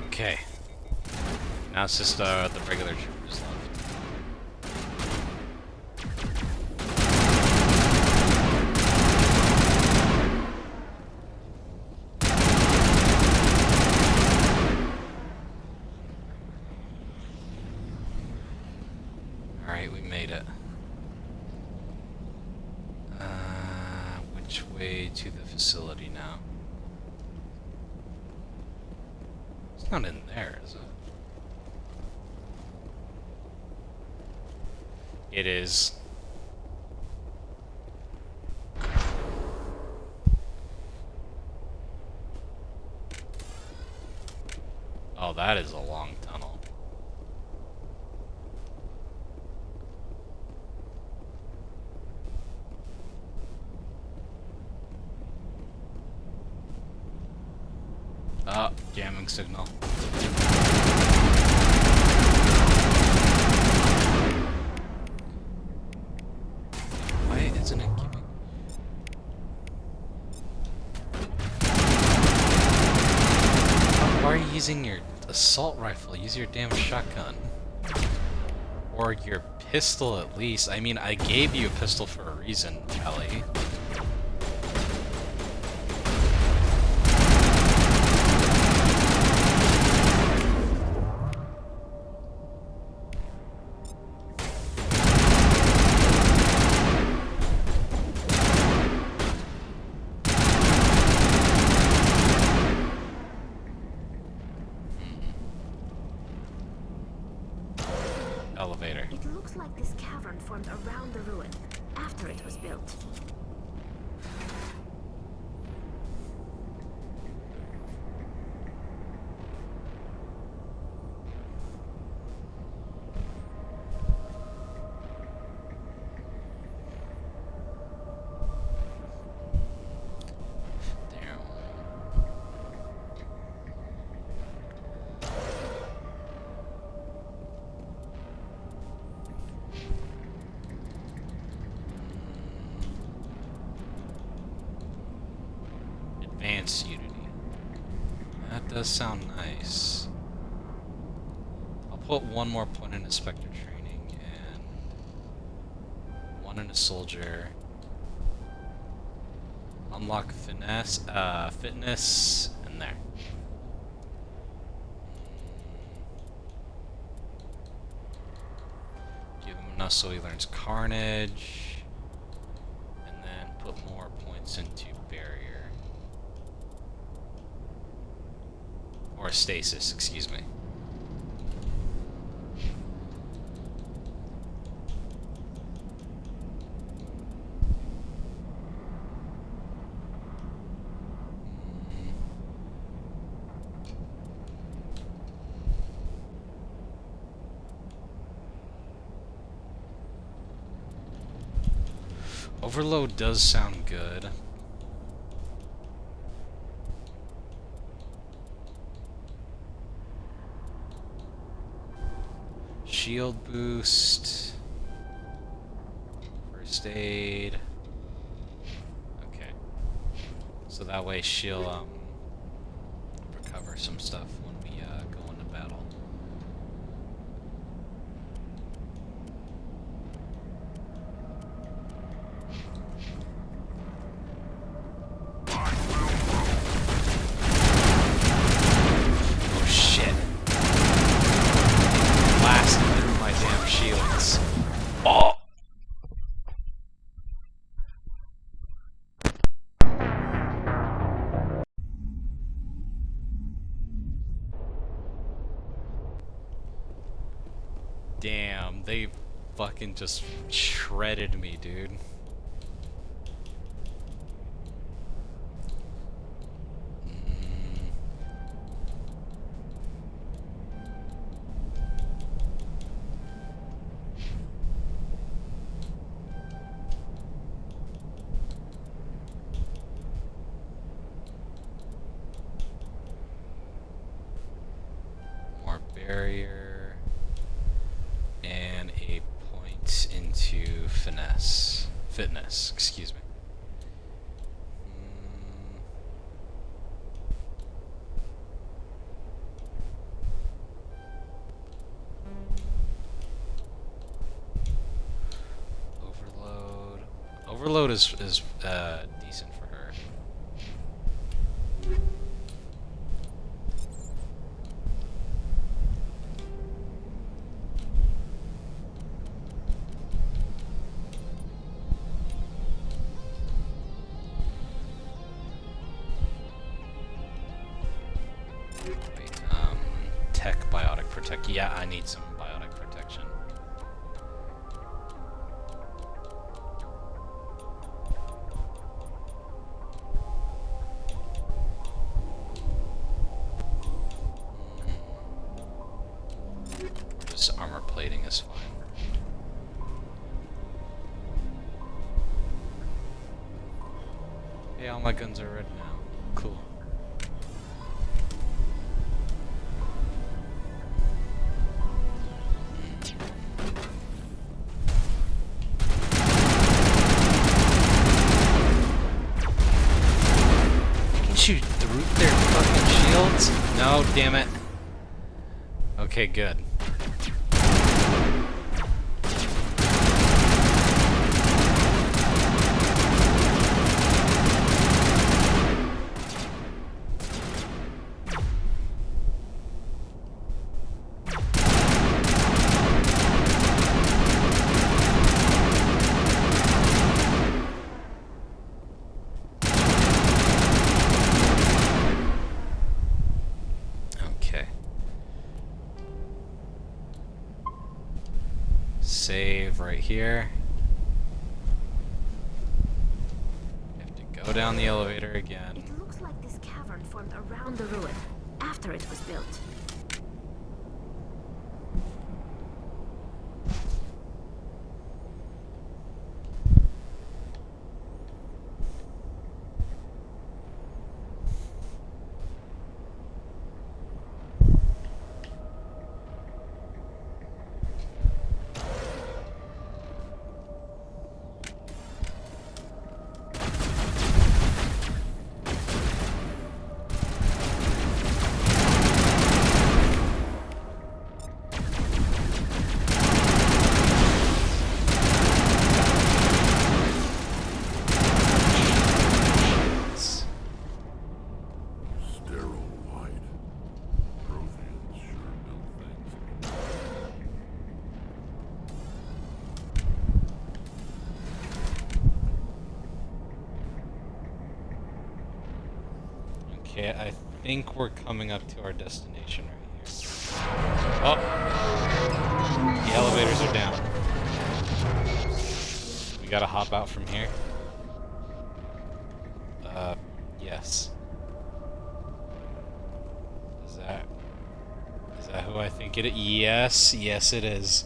okay. Now it's just the regular troopers left. Alright, we made it. Which way to the facility now? It's not in there, is it? It is. Oh, that is a long tunnel. Ah, jamming signal. Why isn't it giving? Why are you using your assault rifle? Use your damn shotgun. Or your pistol at least. I mean, I gave you a pistol for a reason, Ellie. Elevator. It looks like this cavern formed around the ruin, after it was built. Damn. Advanced Unity. That does sound nice. I'll put one more point in Inspector Training and one in a Soldier. Unlock fitness, and there. Give him enough so he learns Carnage, and then put more points into Barrier. Or Stasis, excuse me. Overload does sound good. Shield boost. First aid. Okay. So that way she'll recover some stuff when we go into battle. Oh shit. Blasted through my damn shields. Oh! Damn, they fucking just shredded me, dude. More barrier and a point into fitness, excuse me. Overload is decent for her. Wait, tech biotic protect. Yeah, I need some biotic protection. Just armor plating is fine. Yeah, all my guns are red now. Cool. I can shoot through their fucking shields? No, damn it. Okay, good. Okay. Save right here. You have to go down the elevator again. It looks like this cavern formed around the ruin, after it was built. Sterile white. Protheans sure built things. Okay, I think we're coming up to our destination right here. Oh! The elevators are down. We gotta hop out from here. Yes. Is that who I think it is? Yes, yes it is.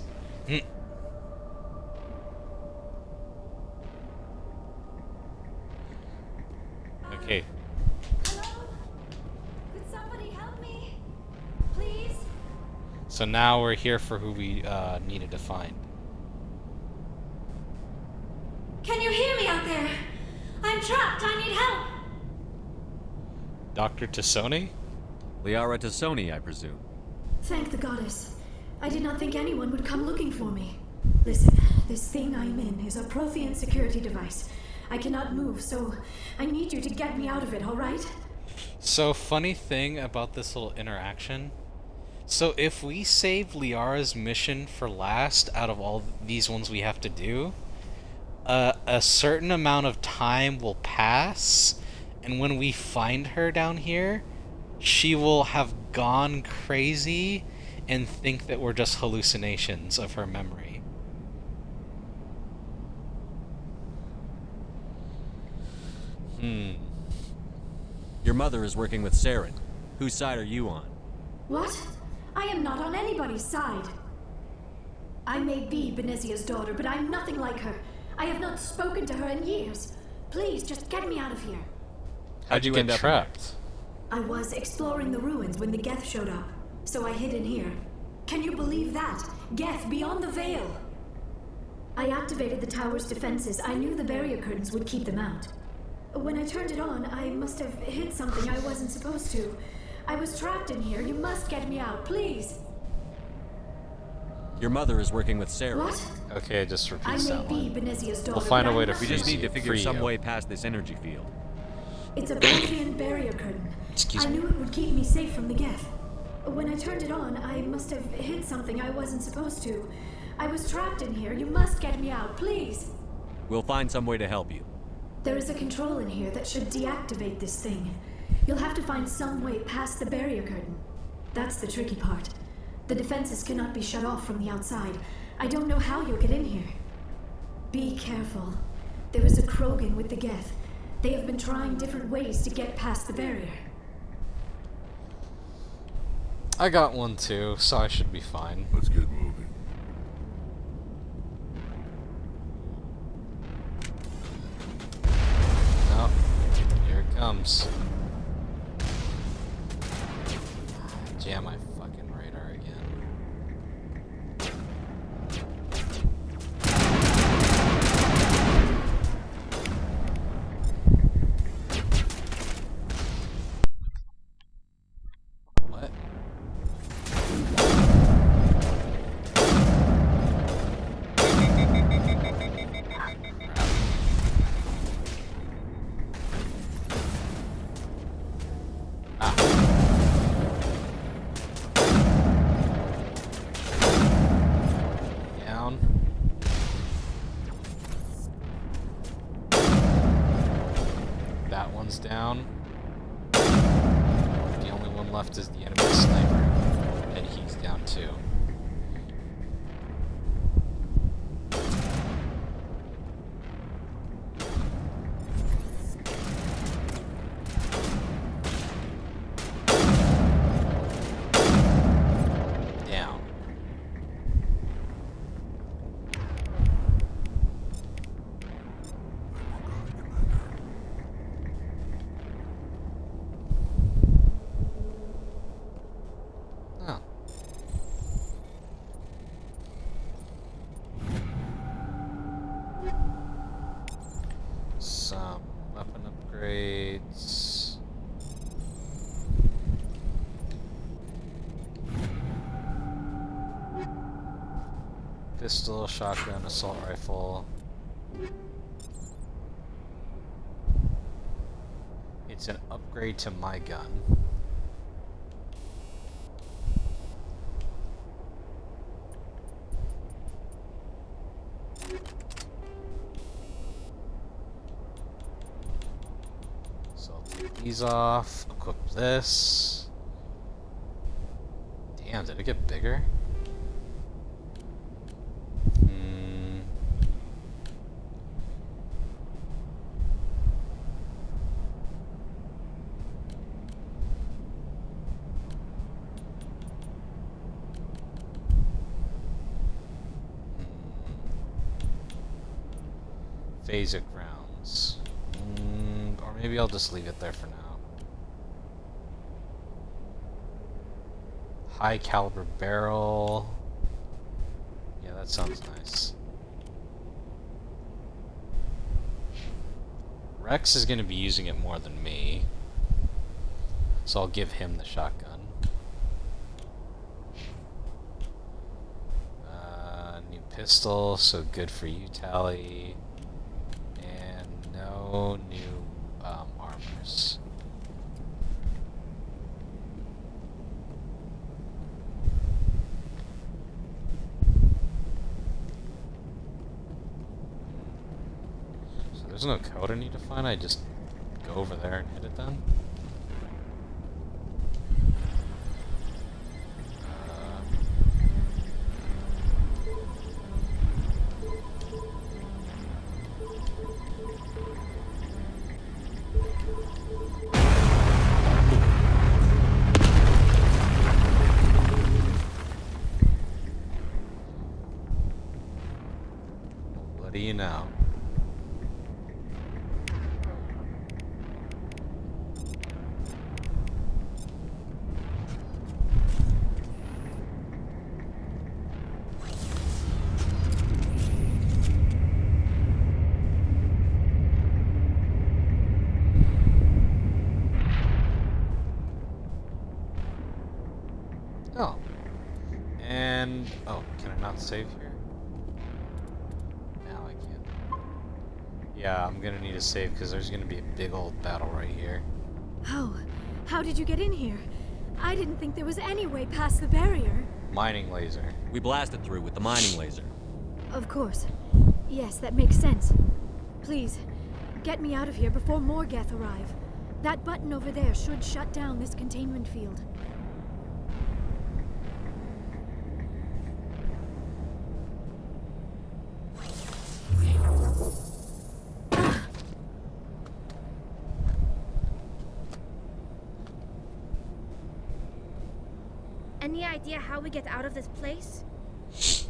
Okay. Hello? Could somebody help me? Please? So now we're here for who we needed to find. Can you hear me out there? I'm trapped. I need help. Dr. Tassoni? Liara Tassoni, I presume. Thank the goddess. I did not think anyone would come looking for me. Listen, this thing I'm in is a Prothean security device. I cannot move, so I need you to get me out of it, all right? So, funny thing about this little interaction. So, if we save Liara's mission for last out of all these ones we have to do, a certain amount of time will pass, and when we find her down here, she will have gone crazy and think that we're just hallucinations of her memory. Your mother is working with Saren. Whose side are you on? What? I am not on anybody's side. I may be Benezia's daughter, but I'm nothing like her. I have not spoken to her in years. Please, just get me out of here. How'd you get trapped? I was exploring the ruins when the Geth showed up, so I hid in here. Can you believe that? Geth beyond the veil! I activated the tower's defenses. I knew the barrier curtains would keep them out. When I turned it on, I must have hit something I wasn't supposed to. I was trapped in here. You must get me out, please. Your mother is working with Saren. What? Okay, just repeat I that may one. be Benezia's daughter. We'll find a but way I'm to not- We just need to free figure some you. way past this energy field. It's a Prothean barrier curtain. Excuse I me. knew it would keep me safe from the Geth. When I turned it on, I must have hit something I wasn't supposed to. I was trapped in here. You must get me out, please. We'll find some way to help you. There is a control in here that should deactivate this thing. You'll have to find some way past the barrier curtain. That's the tricky part. The defenses cannot be shut off from the outside. I don't know how you'll get in here. Be careful. There is a Krogan with the Geth. They have been trying different ways to get past the barrier. I got one too, so I should be fine. Let's get moving. Oh, here it comes. Jam my fucking radar again. What? Down. That one's down. The only one left is the enemy sniper. And he's down too. Down. Oh. Some weapon upgrades. Pistol, shotgun, assault rifle. It's an upgrade to my gun. So I'll take these off, equip this. Damn, did it get bigger? Phasic rounds. Or maybe I'll just leave it there for now. High caliber barrel. Yeah, that sounds nice. Rex is going to be using it more than me. So I'll give him the shotgun. New pistol, so good for you, Tally. And no new armors. So there's no code I need to find, I just go over there and hit it then? do you know? Oh. And... oh, can I not save here? Now I can. Yeah, I'm gonna need to save because there's gonna be a big old battle right here. How did you get in here? I didn't think there was any way past the barrier. Mining laser. We blasted through with the mining laser. Of course. Yes, that makes sense. Please, get me out of here before more Geth arrive. That button over there should shut down this containment field. Any idea how we get out of this place?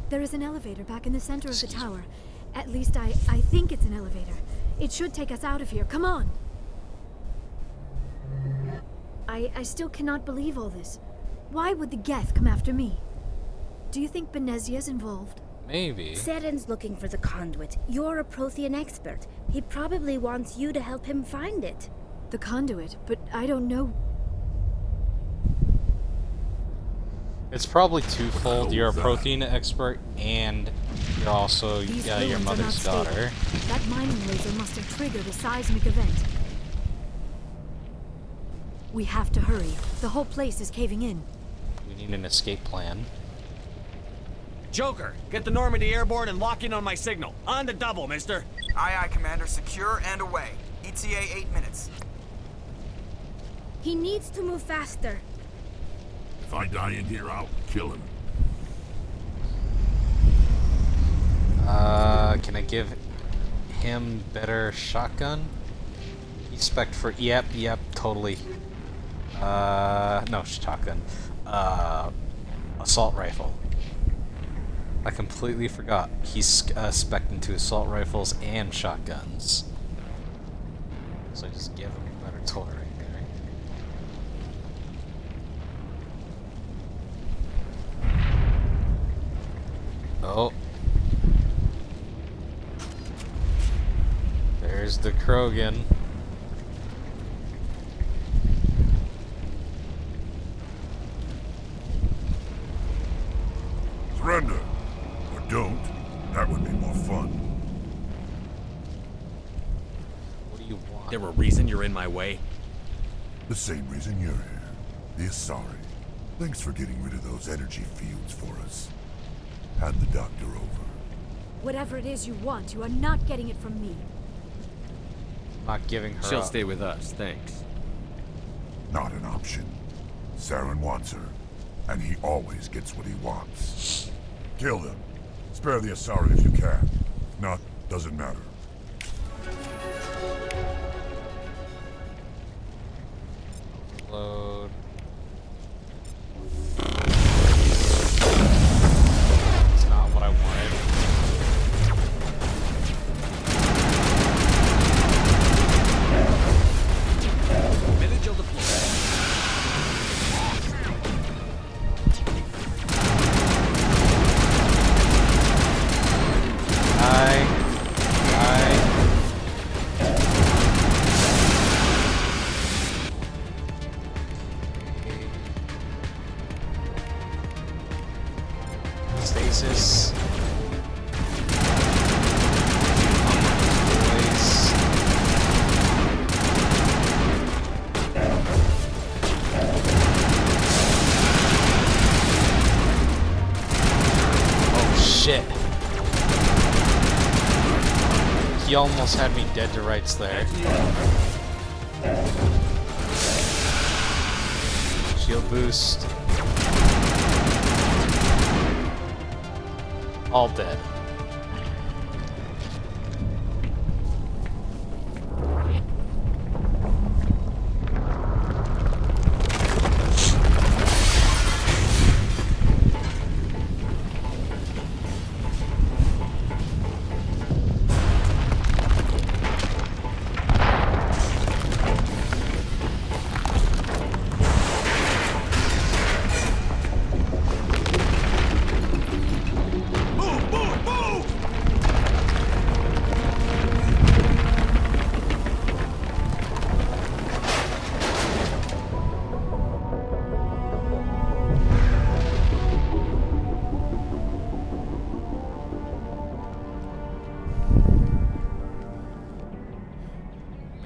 There is an elevator back in the center of the tower. At least I think it's an elevator. It should take us out of here. Come on! I still cannot believe all this. Why would the Geth come after me? Do you think Benezia's involved? Maybe. Seren's looking for the conduit. You're a Prothean expert. He probably wants you to help him find it. The conduit, but I don't know. It's probably twofold. You're a Prothean expert, and you're also These your ruins are not mother's stable. daughter. That mining laser must have triggered a seismic event. We have to hurry. The whole place is caving in. We need an escape plan. Joker, get the Normandy airborne and lock in on my signal. On the double, mister. Aye, aye, Commander. Secure and away. ETA 8 minutes. He needs to move faster. If I die in here, I'll kill him. Can I give him better shotgun? He's spec'd for... Yep, totally. No, shotgun. Assault rifle. I completely forgot. He's spec'd into assault rifles and shotguns. So I just give him a better toy right there. Oh. There's the Krogan. Surrender. Or don't. That would be more fun. What do you want? There a reason you're in my way? The same reason you're here. The Asari. Thanks for getting rid of those energy fields for us. Hand the doctor over. Whatever it is you want, you are not getting it from me. Not giving her She'll up. stay with us, thanks. Not an option. Saren wants her, and he always gets what he wants. Kill them. Spare the Asari if you can. If not, doesn't matter. Load. It's not what I wanted. Vigil deployed. Stasis. Oh shit. He almost had me dead to rights there. Shield boost. All dead.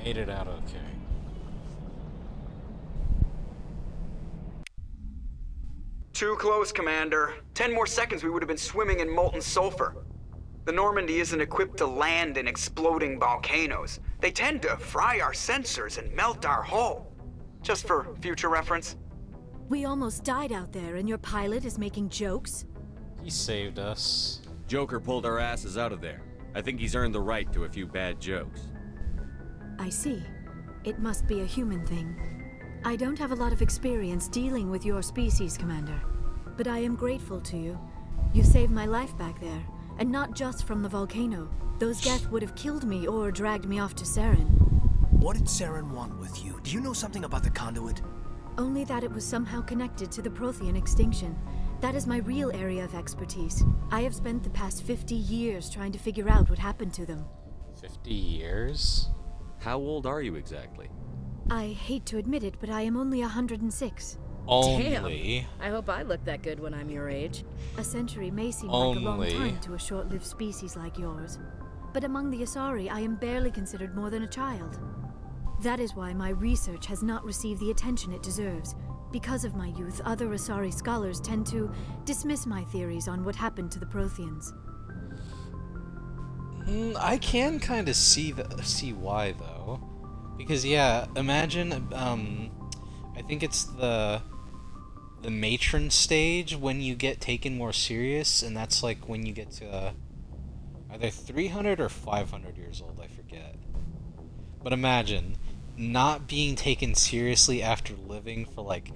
Made it out okay. Too close, Commander. 10 more seconds we would have been swimming in molten sulfur. The Normandy isn't equipped to land in exploding volcanoes. They tend to fry our sensors and melt our hull. Just for future reference. We almost died out there, and your pilot is making jokes? He saved us. Joker pulled our asses out of there. I think he's earned the right to a few bad jokes. I see. It must be a human thing. I don't have a lot of experience dealing with your species, Commander. But I am grateful to you. You saved my life back there, and not just from the volcano. Those Geth would have killed me or dragged me off to Saren. What did Saren want with you? Do you know something about the conduit? Only that it was somehow connected to the Prothean extinction. That is my real area of expertise. I have spent the past 50 years trying to figure out what happened to them. 50 years? How old are you exactly? I hate to admit it, but I am only 106. Only. Damn. I hope I look that good when I'm your age. A century may seem like a long Only. time to a short-lived species like yours. But among the Asari, I am barely considered more than a child. That is why my research has not received the attention it deserves. Because of my youth, other Asari scholars tend to dismiss my theories on what happened to the Protheans. I can kind of see why though, because yeah, imagine I think it's the matron stage when you get taken more serious, and that's like when you get to either 300 or 500 years old, I forget. But imagine not being taken seriously after living for like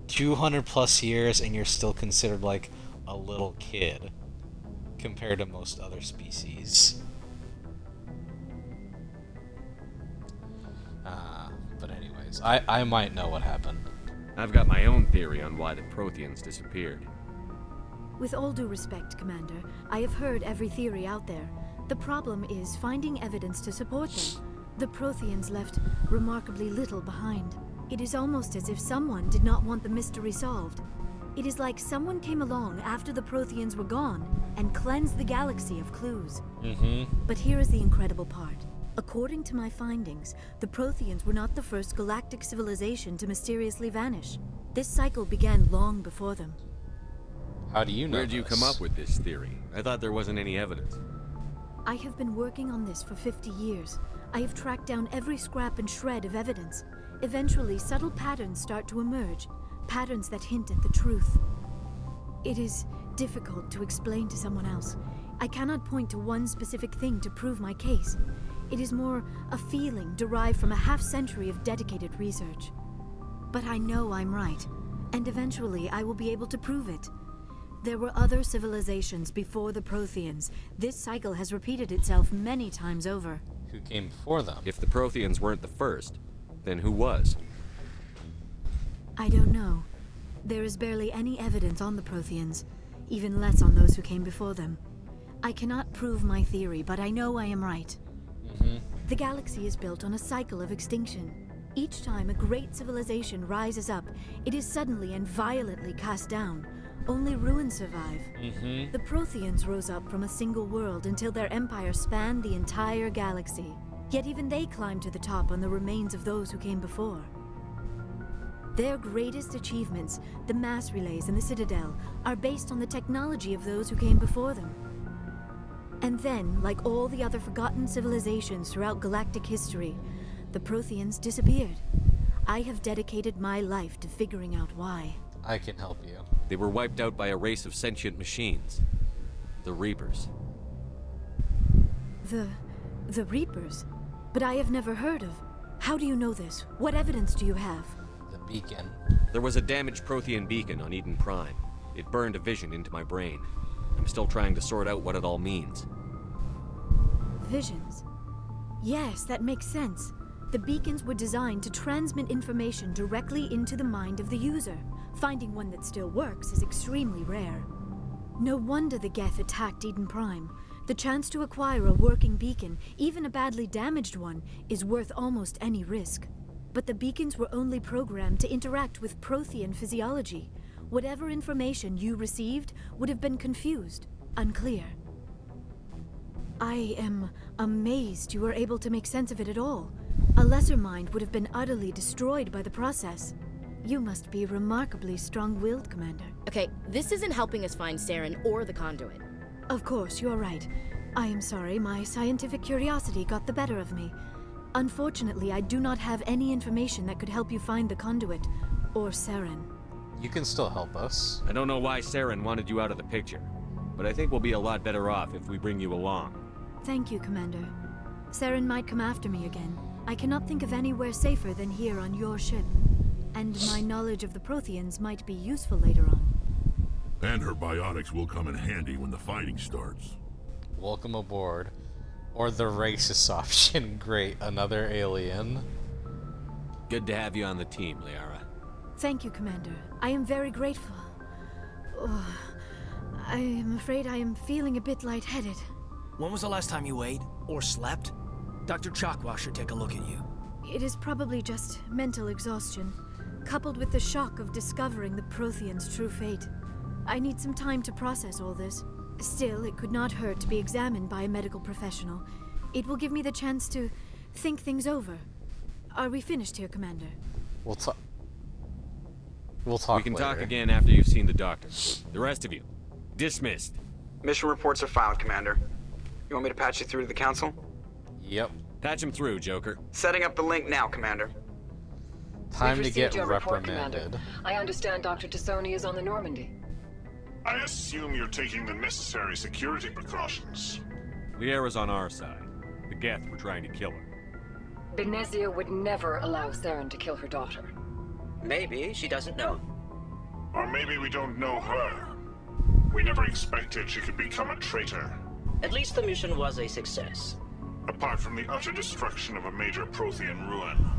200 plus years, and you're still considered like a little kid compared to most other species. But anyways, I might know what happened. I've got my own theory on why the Protheans disappeared. With all due respect, Commander, I have heard every theory out there. The problem is finding evidence to support them. The Protheans left remarkably little behind. It is almost as if someone did not want the mystery solved. It is like someone came along after the Protheans were gone and cleansed the galaxy of clues. But here is the incredible part. According to my findings, the Protheans were not the first galactic civilization to mysteriously vanish. This cycle began long before them. How do you know Where'd you come up with this theory? I thought there wasn't any evidence. I have been working on this for 50 years. I have tracked down every scrap and shred of evidence. Eventually, subtle patterns start to emerge, patterns that hint at the truth. It is difficult to explain to someone else. I cannot point to one specific thing to prove my case. It is more a feeling derived from a half-century of dedicated research. But I know I'm right, and eventually I will be able to prove it. There were other civilizations before the Protheans. This cycle has repeated itself many times over. Who came before them? If the Protheans weren't the first, then who was? I don't know. There is barely any evidence on the Protheans, even less on those who came before them. I cannot prove my theory, but I know I am right. The galaxy is built on a cycle of extinction. Each time a great civilization rises up, it is suddenly and violently cast down. Only ruins survive. The Protheans rose up from a single world until their empire spanned the entire galaxy. Yet even they climbed to the top on the remains of those who came before. Their greatest achievements, the mass relays and the Citadel, are based on the technology of those who came before them. And then, like all the other forgotten civilizations throughout galactic history, the Protheans disappeared. I have dedicated my life to figuring out why. I can help you. They were wiped out by a race of sentient machines. The Reapers. The Reapers? But I have never heard of. How do you know this? What evidence do you have? The beacon. There was a damaged Prothean beacon on Eden Prime. It burned a vision into my brain. I'm still trying to sort out what it all means. Visions. Yes, that makes sense. The beacons were designed to transmit information directly into the mind of the user. Finding one that still works is extremely rare. No wonder the Geth attacked Eden Prime. The chance to acquire a working beacon, even a badly damaged one, is worth almost any risk. But the beacons were only programmed to interact with Prothean physiology. Whatever information you received would have been confused, unclear. I am amazed you were able to make sense of it at all. A lesser mind would have been utterly destroyed by the process. You must be remarkably strong-willed, Commander. Okay, this isn't helping us find Saren or the conduit. Of course, you're right. I am sorry, my scientific curiosity got the better of me. Unfortunately, I do not have any information that could help you find the conduit, or Saren. You can still help us. I don't know why Saren wanted you out of the picture, but I think we'll be a lot better off if we bring you along. Thank you, Commander. Saren might come after me again. I cannot think of anywhere safer than here on your ship. And my knowledge of the Protheans might be useful later on. And her biotics will come in handy when the fighting starts. Welcome aboard. Or the racist option. Great, another alien. Good to have you on the team, Liara. Thank you, Commander. I am very grateful. Oh, I am afraid I am feeling a bit lightheaded. When was the last time you ate or slept? Dr. Chakwa should take a look at you. It is probably just mental exhaustion, coupled with the shock of discovering the Protheans' true fate. I need some time to process all this. Still, it could not hurt to be examined by a medical professional. It will give me the chance to think things over. Are we finished here, Commander? We'll talk. We'll talk. We can later. talk again after you've seen the doctor. The rest of you, dismissed. Mission reports are filed, Commander. You want me to patch you through to the Council? Yep. Patch him through, Joker. Setting up the link now, Commander. Time We've to get received your report, reprimanded. Commander. I understand Dr. Tassoni is on the Normandy. I assume you're taking the necessary security precautions. Liara's on our side. The Geth were trying to kill her. Benezia would never allow Saren to kill her daughter. Maybe she doesn't know. Or maybe we don't know her. We never expected she could become a traitor. At least the mission was a success. Apart from the utter destruction of a major Prothean ruin.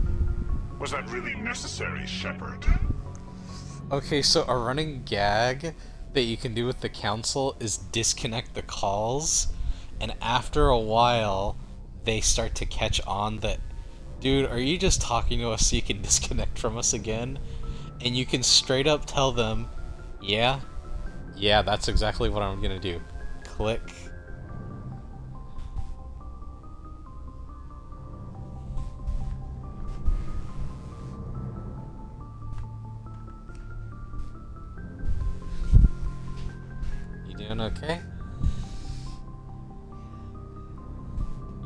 Was that really necessary, Shepard? Okay, so a running gag that you can do with the Council is disconnect the calls, and after a while, they start to catch on that, dude, are you just talking to us so you can disconnect from us again? And you can straight up tell them, yeah, that's exactly what I'm gonna do. Click. Doing okay?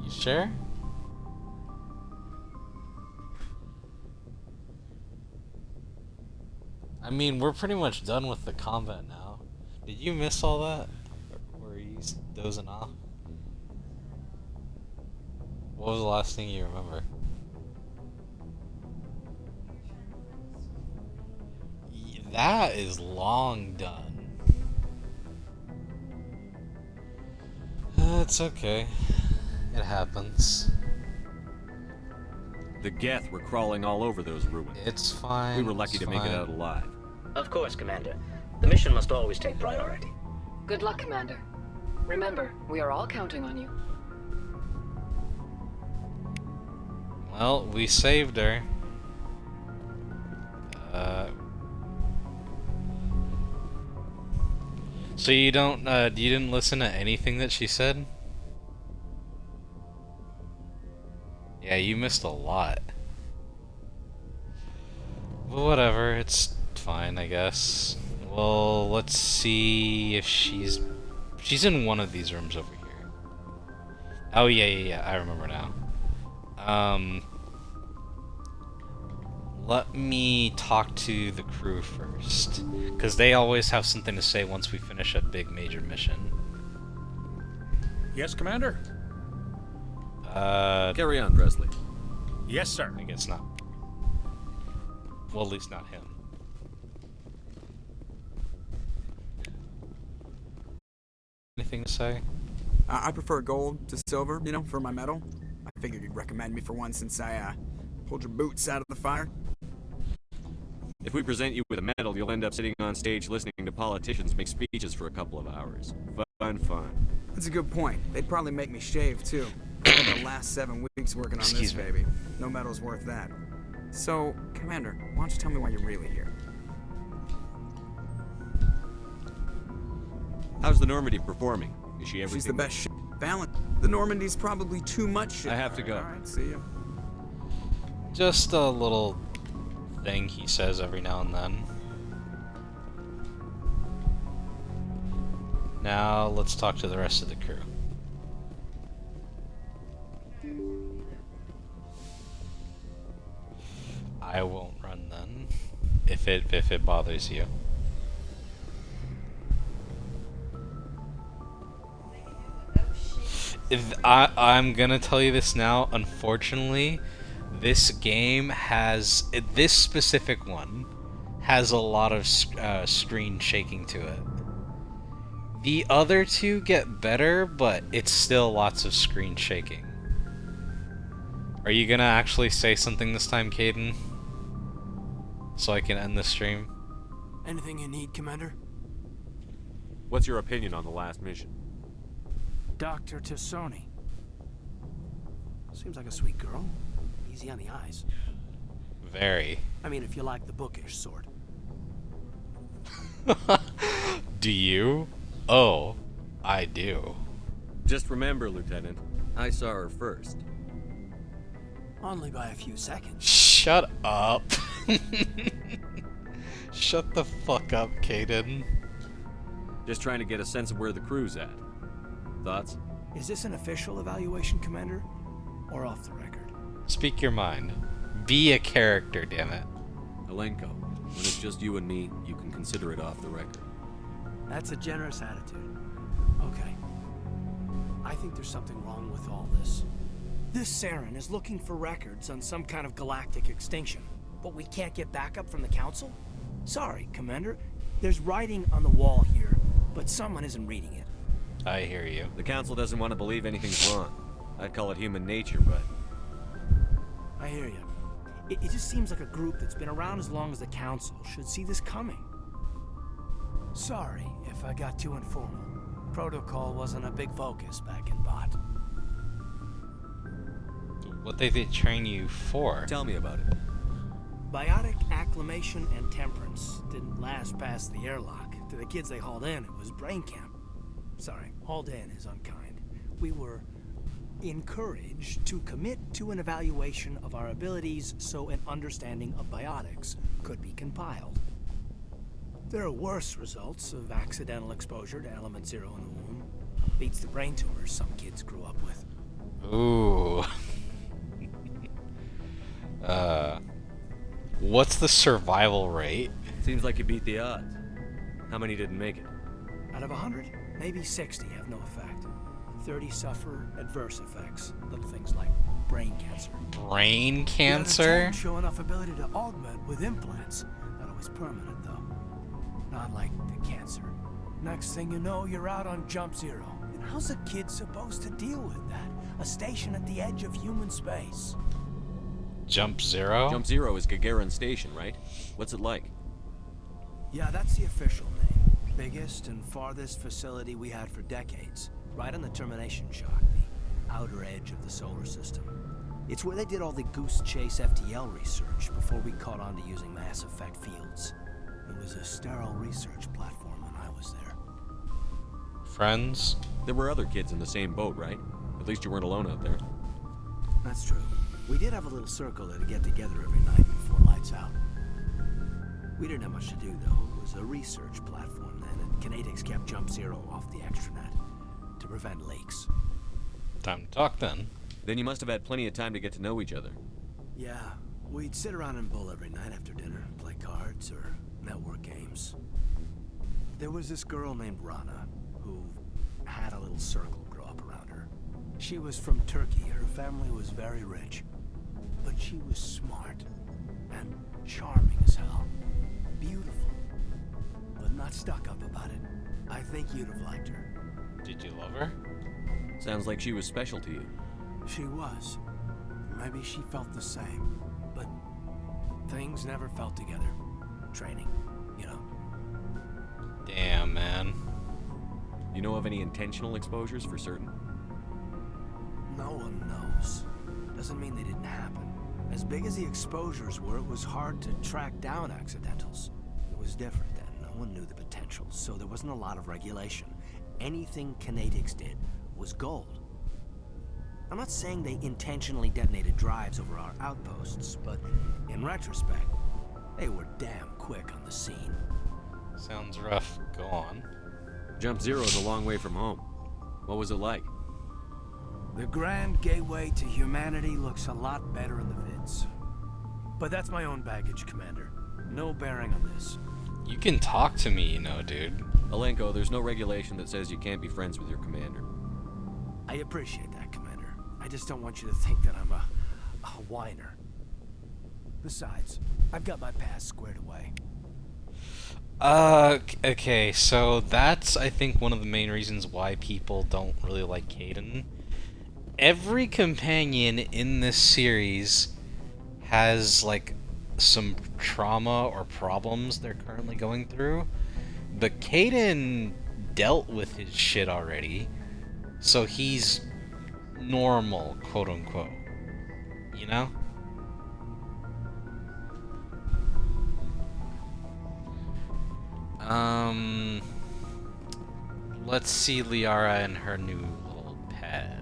You sure? I mean, we're pretty much done with the combat now. Did you miss all that? Or were you dozing off? What was the last thing you remember? That is long done. It's okay. It happens. The Geth were crawling all over those ruins. It's fine. We were lucky to make it out alive. Of course, Commander. The mission must always take priority. Good luck, Commander. Remember, we are all counting on you. Well, we saved her. So you didn't listen to anything that she said? Yeah, you missed a lot. Well, whatever, it's fine, I guess. Well, let's see if she's in one of these rooms over here. Oh, yeah, I remember now. Let me talk to the crew first, because they always have something to say once we finish a big major mission. Yes, Commander? Carry on, Presley. Yes, sir. I guess not. Well, at least not him. Anything to say? I prefer gold to silver, you know, for my medal. I figured you'd recommend me for one since I, pulled your boots out of the fire. If we present you with a medal, you'll end up sitting on stage listening to politicians make speeches for a couple of hours. Fun. That's a good point. They'd probably make me shave, too. Spent the last 7 weeks working on this baby. No medal's worth that. So, Commander, why don't you tell me why you're really here? How's the Normandy performing? Is she everything? She's the best ship. Balance. The Normandy's probably too much shit. I have to go. Alright, see ya. Just a little thing he says every now and then. Now let's talk to the rest of the crew. I won't run then, if it bothers you. I'm gonna tell you this now. Unfortunately, this game has, this specific one has a lot of screen shaking to it. The other two get better, but it's still lots of screen shaking. Are you gonna actually say something this time, Caden? So I can end the stream? Anything you need, Commander? What's your opinion on the last mission? Dr. Tassoni. Seems like a sweet girl. Easy on the eyes. Very. I mean, if you like the bookish sort. Do you? Oh, I do. Just remember, Lieutenant, I saw her first. Only by a few seconds. Shut up. Shut the fuck up, Caden. Just trying to get a sense of where the crew's at. Thoughts? Is this an official evaluation, Commander? Or off the record? Speak your mind. Be a character, damn it. Alenko, when it's just you and me, you can consider it off the record. That's a generous attitude. Okay. I think there's something wrong with all this. This Saren is looking for records on some kind of galactic extinction, but we can't get backup from the Council? Sorry, Commander. There's writing on the wall here, but someone isn't reading it. I hear you. The Council doesn't want to believe anything's wrong. I'd call it human nature, but... I hear you. It just seems like a group that's been around as long as the Council should see this coming. Sorry if I got too informal. Protocol wasn't a big focus back in Bot. What they train you for? Tell me about it. Biotic acclimation and temperance didn't last past the airlock. To the kids they hauled in, it was brain camp. Sorry, hauled in is unkind. We were encouraged to commit to an evaluation of our abilities so an understanding of biotics could be compiled. There are worse results of accidental exposure to element 0 in the womb. Beats the brain tumors some kids grew up with. Ooh. What's the survival rate? Seems like you beat the odds. How many didn't make it? Out of 100, maybe 60 have no effect. 30 suffer adverse effects. Little things like brain cancer. Brain cancer? The other 10 show enough ability to augment with implants. Not always permanent, though. Not like the cancer. Next thing you know, you're out on Jump Zero. And how's a kid supposed to deal with that? A station at the edge of human space. Jump Zero? Jump Zero is Gagarin Station, right? What's it like? Yeah, that's the official name. Biggest and farthest facility we had for decades. Right on the termination shock, the outer edge of the solar system. It's where they did all the Goose Chase FTL research before we caught on to using mass effect fields. It was a sterile research platform when I was there. Friends? There were other kids in the same boat, right? At least you weren't alone out there. That's true. We did have a little circle there to get together every night before lights out. We didn't have much to do, though. It was a research platform then, and Kinetics kept Jump Zero off the extranet to prevent leaks. Time to talk, then. Then you must have had plenty of time to get to know each other. Yeah, we'd sit around and bull every night after dinner, play cards or network games. There was this girl named Rana, who had a little circle grow up around her. She was from Turkey. Her family was very rich. But she was smart and charming as hell. Beautiful, but not stuck up about it. I think you'd have liked her. Did you love her? Sounds like she was special to you. She was. Maybe she felt the same, but things never felt together. Training, you know. Damn, man. You know of any intentional exposures for certain? No one knows. Doesn't mean they didn't happen. As big as the exposures were, it was hard to track down accidentals. It was different then. No one knew the potential, so there wasn't a lot of regulation. Anything Kinetics did was gold. I'm not saying they intentionally detonated drives over our outposts, but in retrospect, they were damn quick on the scene. Sounds rough. Go on. Jump Zero's a long way from home. What was it like? The grand gateway to humanity looks a lot better in the vids. But that's my own baggage, Commander. No bearing on this. You can talk to me, you know, dude. Alenko, there's no regulation that says you can't be friends with your commander. I appreciate that, Commander. I just don't want you to think that I'm a whiner. Besides, I've got my past squared away. Okay, so that's, I think, one of the main reasons why people don't really like Kaidan. Every companion in this series has, like, some trauma or problems they're currently going through, but Kaidan dealt with his shit already, so he's normal, quote-unquote, you know? Let's see Liara and her new little pad.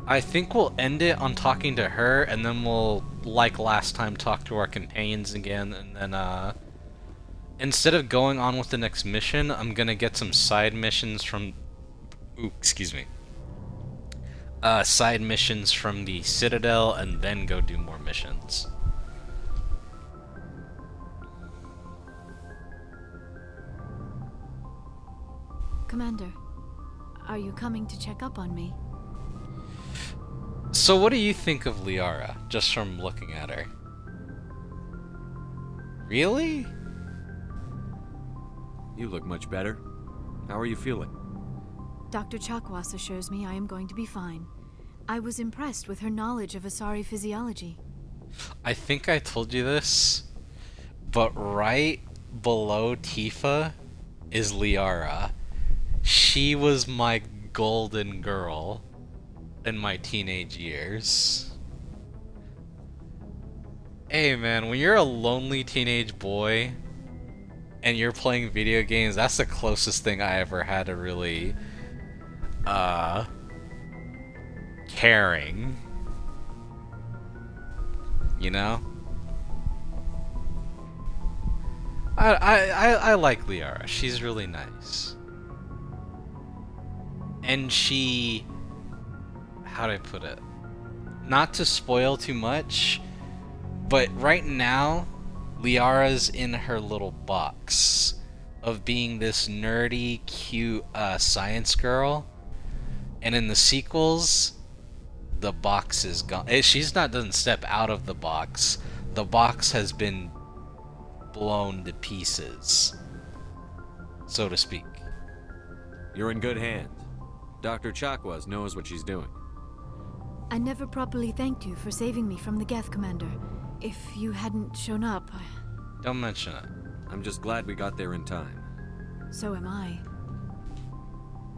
I think we'll end it on talking to her, and then we'll, like last time, talk to our companions again, and then, instead of going on with the next mission, I'm gonna get some side missions from... Ooh, excuse me. Side missions from the Citadel, and then go do more missions. Commander, are you coming to check up on me? So what do you think of Liara, just from looking at her? Really? You look much better. How are you feeling? Dr. Chakwas assures me I am going to be fine. I was impressed with her knowledge of Asari physiology. I think I told you this, but right below Tifa is Liara. She was my golden girl in my teenage years. Hey man, when you're a lonely teenage boy and you're playing video games, that's the closest thing I ever had to really caring. You know? I like Liara. She's really nice. And she... how do I put it? Not to spoil too much, but right now, Liara's in her little box of being this nerdy, cute science girl. And in the sequels, the box is gone. She's not doesn't step out of the box. The box has been blown to pieces, so to speak. You're in good hands. Dr. Chakwas knows what she's doing. I never properly thanked you for saving me from the Geth, Commander. If you hadn't shown up, Don't mention it. I'm just glad we got there in time. So am I.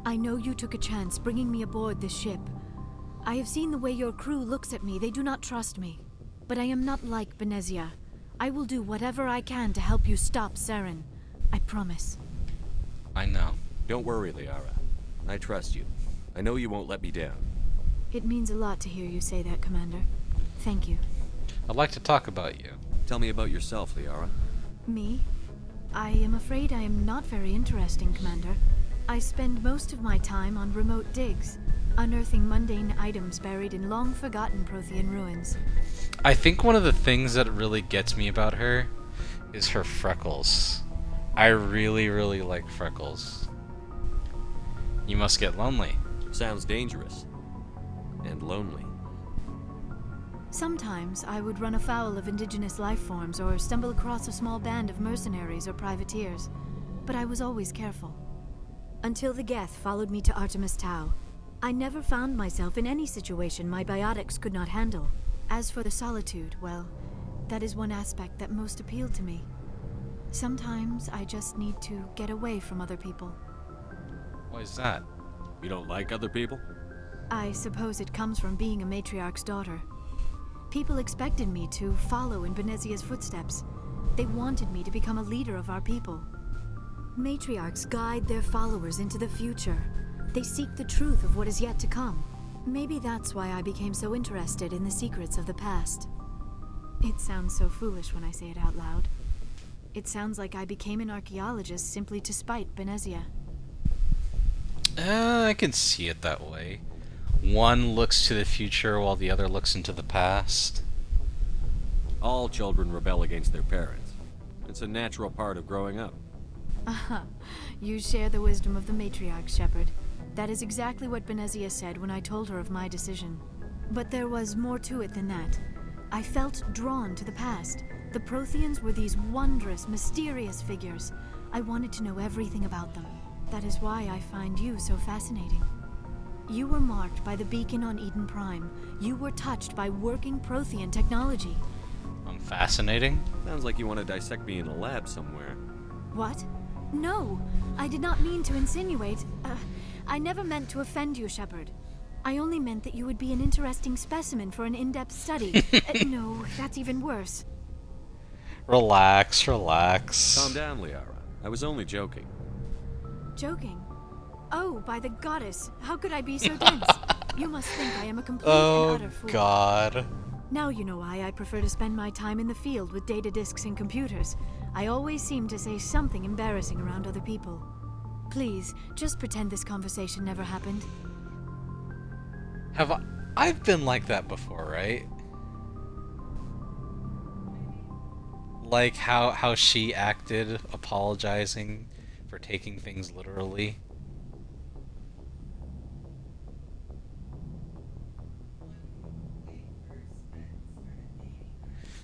I know you took a chance bringing me aboard this ship. I have seen the way your crew looks at me. They do not trust me. But I am not like Benezia. I will do whatever I can to help you stop Saren. I promise. I know. Don't worry, Liara. I trust you. I know you won't let me down. It means a lot to hear you say that, Commander. Thank you. I'd like to talk about you. Tell me about yourself, Liara. Me? I am afraid I am not very interesting, Commander. I spend most of my time on remote digs, unearthing mundane items buried in long-forgotten Prothean ruins. I think one of the things that really gets me about her is her freckles. I really, really like freckles. You must get lonely. Sounds dangerous. And lonely. Sometimes I would run afoul of indigenous life forms or stumble across a small band of mercenaries or privateers, but I was always careful. Until the Geth followed me to Artemis Tau, I never found myself in any situation my biotics could not handle. As for the solitude, well, that is one aspect that most appealed to me. Sometimes I just need to get away from other people. Why is that? You don't like other people? I suppose it comes from being a matriarch's daughter. People expected me to follow in Benezia's footsteps. They wanted me to become a leader of our people. Matriarchs guide their followers into the future. They seek the truth of what is yet to come. Maybe that's why I became so interested in the secrets of the past. It sounds so foolish when I say it out loud. It sounds like I became an archaeologist simply to spite Benezia. I can see it that way. One looks to the future while the other looks into the past. All children rebel against their parents. It's a natural part of growing up. Aha, you share the wisdom of the matriarch, Shepard. That is exactly what Benezia said when I told her of my decision. But there was more to it than that. I felt drawn to the past. The Protheans were these wondrous, mysterious figures. I wanted to know everything about them. That is why I find you so fascinating. You were marked by the beacon on Eden Prime. You were touched by working Prothean technology. I'm fascinating? Sounds like you want to dissect me in a lab somewhere. What? No, I did not mean to insinuate. I never meant to offend you, Shepard. I only meant that you would be an interesting specimen for an in-depth study. No, that's even worse. Relax, relax. Calm down, Liara. I was only joking. Joking? Oh, by the goddess, how could I be so dense? You must think I am a complete Oh, and utter fool. God. Now you know why I prefer to spend my time in the field with data disks and computers. I always seem to say something embarrassing around other people. Please, just pretend this conversation never happened. Have I've been like that before, right? Like how she acted, apologizing for taking things literally.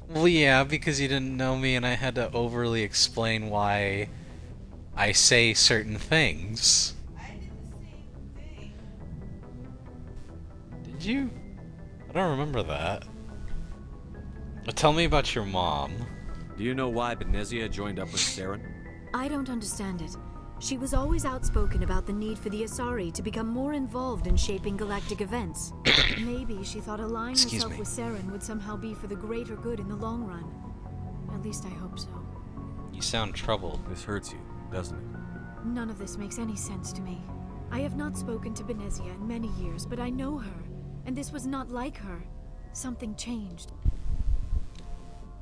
Well, yeah, because you didn't know me and I had to overly explain why I say certain things. Did you? I don't remember that. Tell me about your mom. Do you know why Benezia joined up with Saren? I don't understand it. She was always outspoken about the need for the Asari to become more involved in shaping galactic events. Maybe she thought aligning herself with Saren would somehow be for the greater good in the long run. At least I hope so. You sound troubled. This hurts you, doesn't it? None of this makes any sense to me. I have not spoken to Benezia in many years, but I know her. And this was not like her. Something changed.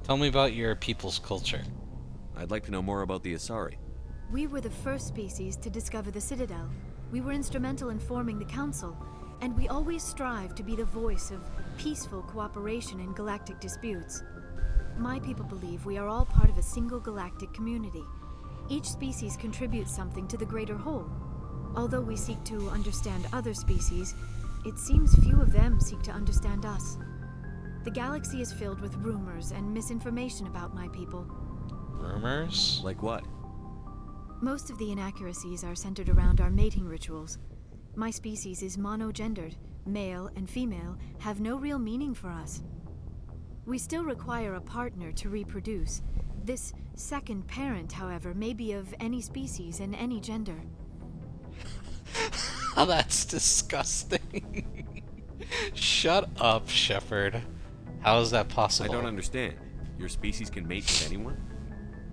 Tell me about your people's culture. I'd like to know more about the Asari. We were the first species to discover the Citadel. We were instrumental in forming the Council, and we always strive to be the voice of peaceful cooperation in galactic disputes. My people believe we are all part of a single galactic community. Each species contributes something to the greater whole. Although we seek to understand other species, it seems few of them seek to understand us. The galaxy is filled with rumors and misinformation about my people. Rumors? Like what? Most of the inaccuracies are centered around our mating rituals. My species is monogendered. Male and female have no real meaning for us. We still require a partner to reproduce. This second parent, however, may be of any species and any gender. Oh, that's disgusting. Shut up, Shepard. How is that possible? I don't understand. Your species can mate with anyone?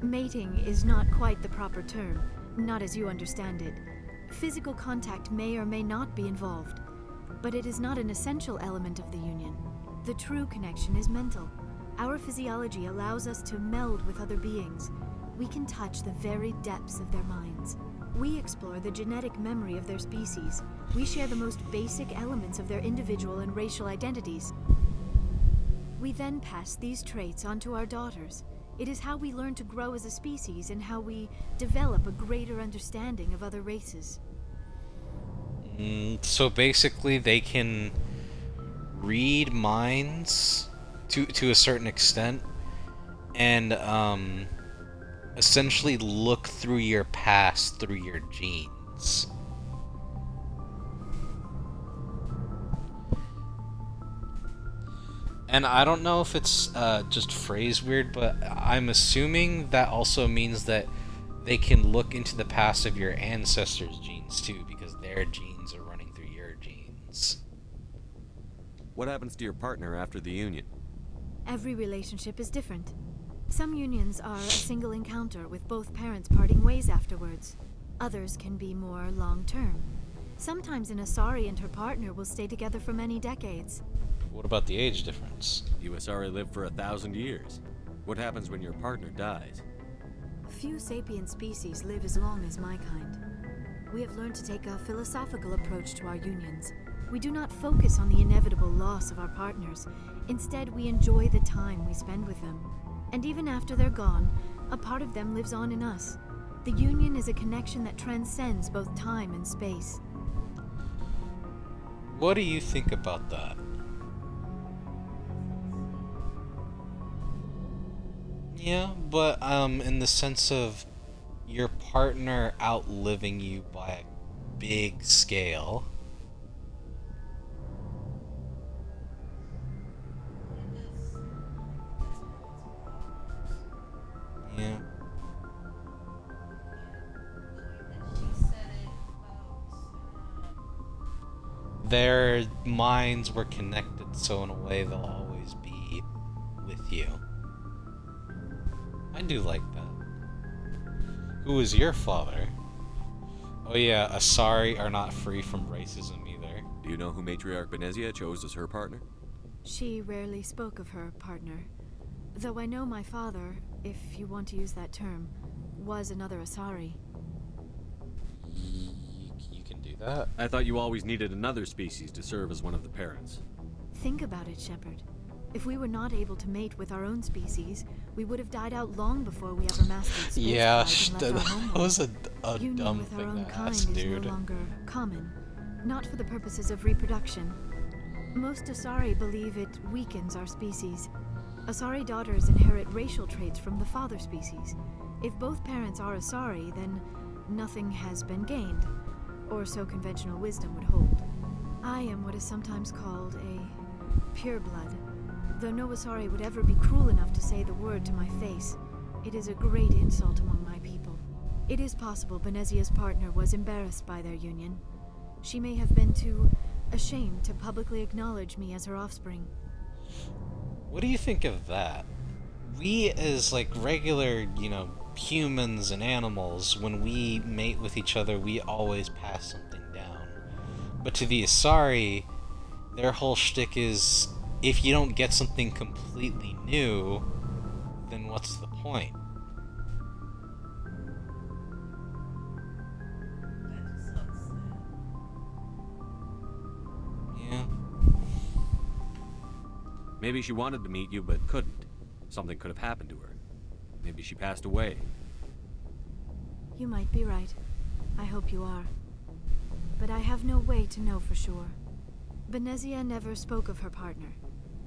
Mating is not quite the proper term, not as you understand it. Physical contact may or may not be involved, but it is not an essential element of the union. The true connection is mental. Our physiology allows us to meld with other beings. We can touch the very depths of their minds. We explore the genetic memory of their species. We share the most basic elements of their individual and racial identities. We then pass these traits on to our daughters. It is how we learn to grow as a species and how we develop a greater understanding of other races. So basically they can read minds to a certain extent and essentially look through your past through your genes. And I don't know if it's just phrased weird, but I'm assuming that also means that they can look into the past of your ancestors' genes too, because their genes are running through your genes. What happens to your partner after the union? Every relationship is different. Some unions are a single encounter with both parents parting ways afterwards. Others can be more long-term. Sometimes an Asari and her partner will stay together for many decades. What about the age difference? You Asari live for 1,000 years. What happens when your partner dies? Few sapient species live as long as my kind. We have learned to take a philosophical approach to our unions. We do not focus on the inevitable loss of our partners. Instead, we enjoy the time we spend with them. And even after they're gone, a part of them lives on in us. The union is a connection that transcends both time and space. What do you think about that? Yeah, but in the sense of your partner outliving you by a big scale. Yeah. Their minds were connected, so in a way they'll always be with you. I do like that. Who is your father? Oh yeah, Asari are not free from racism either. Do you know who Matriarch Benezia chose as her partner? She rarely spoke of her partner. Though I know my father, if you want to use that term, was another Asari. You can do that? I thought you always needed another species to serve as one of the parents. Think about it, Shepard. If we were not able to mate with our own species, we would have died out long before we ever mastered space yeah, flight and left our that was a Union dumb with our thing own to kind ask, is dude. no longer common, not for the purposes of reproduction. Most Asari believe it weakens our species. Asari daughters inherit racial traits from the father species. If both parents are Asari, then nothing has been gained, or so conventional wisdom would hold. I am what is sometimes called a pureblood. Though no Asari would ever be cruel enough to say the word to my face, it is a great insult among my people. It is possible Benezia's partner was embarrassed by their union. She may have been too ashamed to publicly acknowledge me as her offspring. What do you think of that? We as like regular, humans and animals, when we mate with each other, we always pass something down. But to the Asari, their whole shtick is, if you don't get something completely new, then what's the point? Yeah. Maybe she wanted to meet you, but couldn't. Something could have happened to her. Maybe she passed away. You might be right. I hope you are. But I have no way to know for sure. Benezia never spoke of her partner.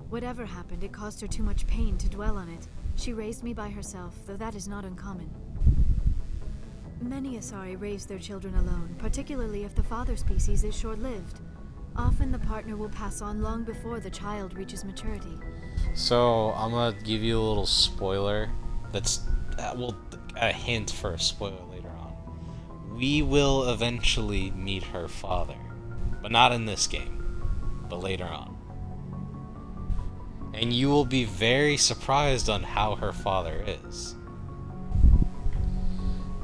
Whatever happened, it caused her too much pain to dwell on it. She raised me by herself, though that is not uncommon. Many Asari raise their children alone, particularly if the father species is short-lived. Often the partner will pass on long before the child reaches maturity. So, I'm gonna give you a little spoiler. That's, a hint for a spoiler later on. We will eventually meet her father. But not in this game. But later on. And you will be very surprised on how her father is.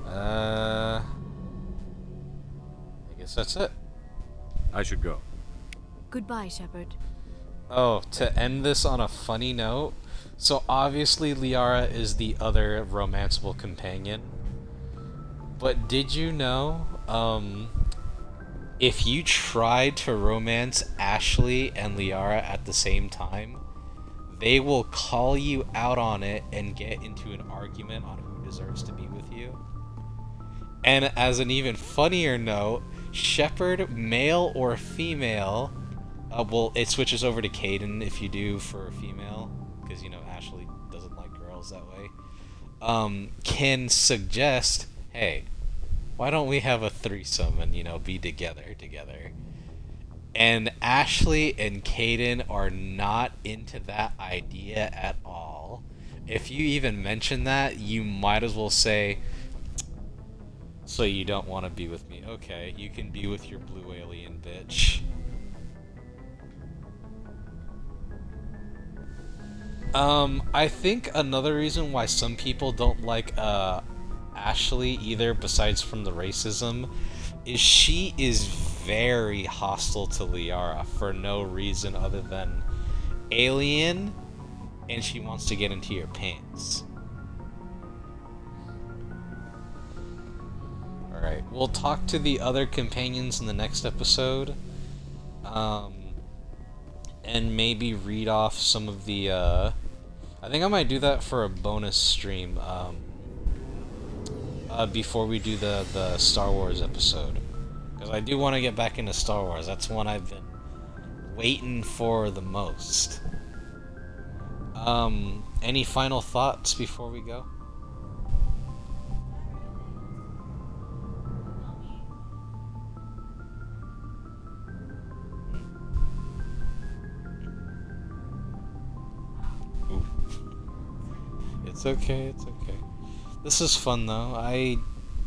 I guess that's it. I should go. Goodbye, Shepard. Oh, to end this on a funny note, so obviously Liara is the other romanceable companion. But did you know, if you tried to romance Ashley and Liara at the same time, they will call you out on it and get into an argument on who deserves to be with you. And as an even funnier note, Shepard, male or female, it switches over to Caden if you do for a female, because, Ashley doesn't like girls that way, can suggest, hey, why don't we have a threesome and, be together. And Ashley and Caden are not into that idea at all. If you even mention that, you might as well say, so you don't want to be with me? Okay, you can be with your blue alien bitch. I think another reason why some people don't like Ashley either, besides from the racism, is she is very hostile to Liara for no reason other than alien, and she wants to get into your pants. Alright, we'll talk to the other companions in the next episode. And maybe read off some of the, I think I might do that for a bonus stream, before we do the Star Wars episode. Because I do want to get back into Star Wars. That's one I've been waiting for the most. Any final thoughts before we go? It's okay, it's okay. This is fun though. I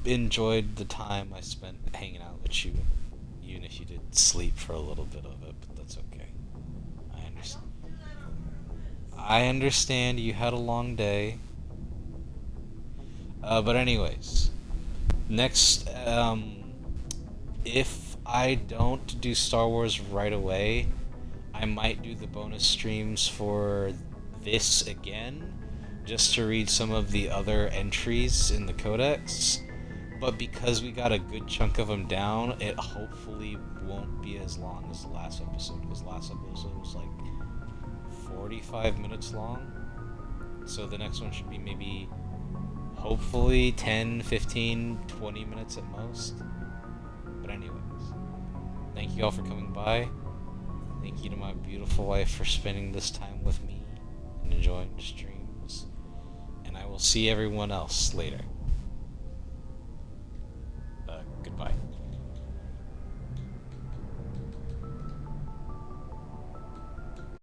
enjoyed the time I spent hanging out with you, even if you did sleep for a little bit of it, but that's okay. I understand. I understand you had a long day. But anyways, next, if I don't do Star Wars right away, I might do the bonus streams for this again, just to read some of the other entries in the Codex. But because we got a good chunk of them down, it hopefully won't be as long as the last episode, because last episode was like 45 minutes long. So the next one should be maybe, hopefully 10, 15, 20 minutes at most. But anyways, thank you all for coming by. Thank you to my beautiful wife for spending this time with me and enjoying the streams. And I will see everyone else later.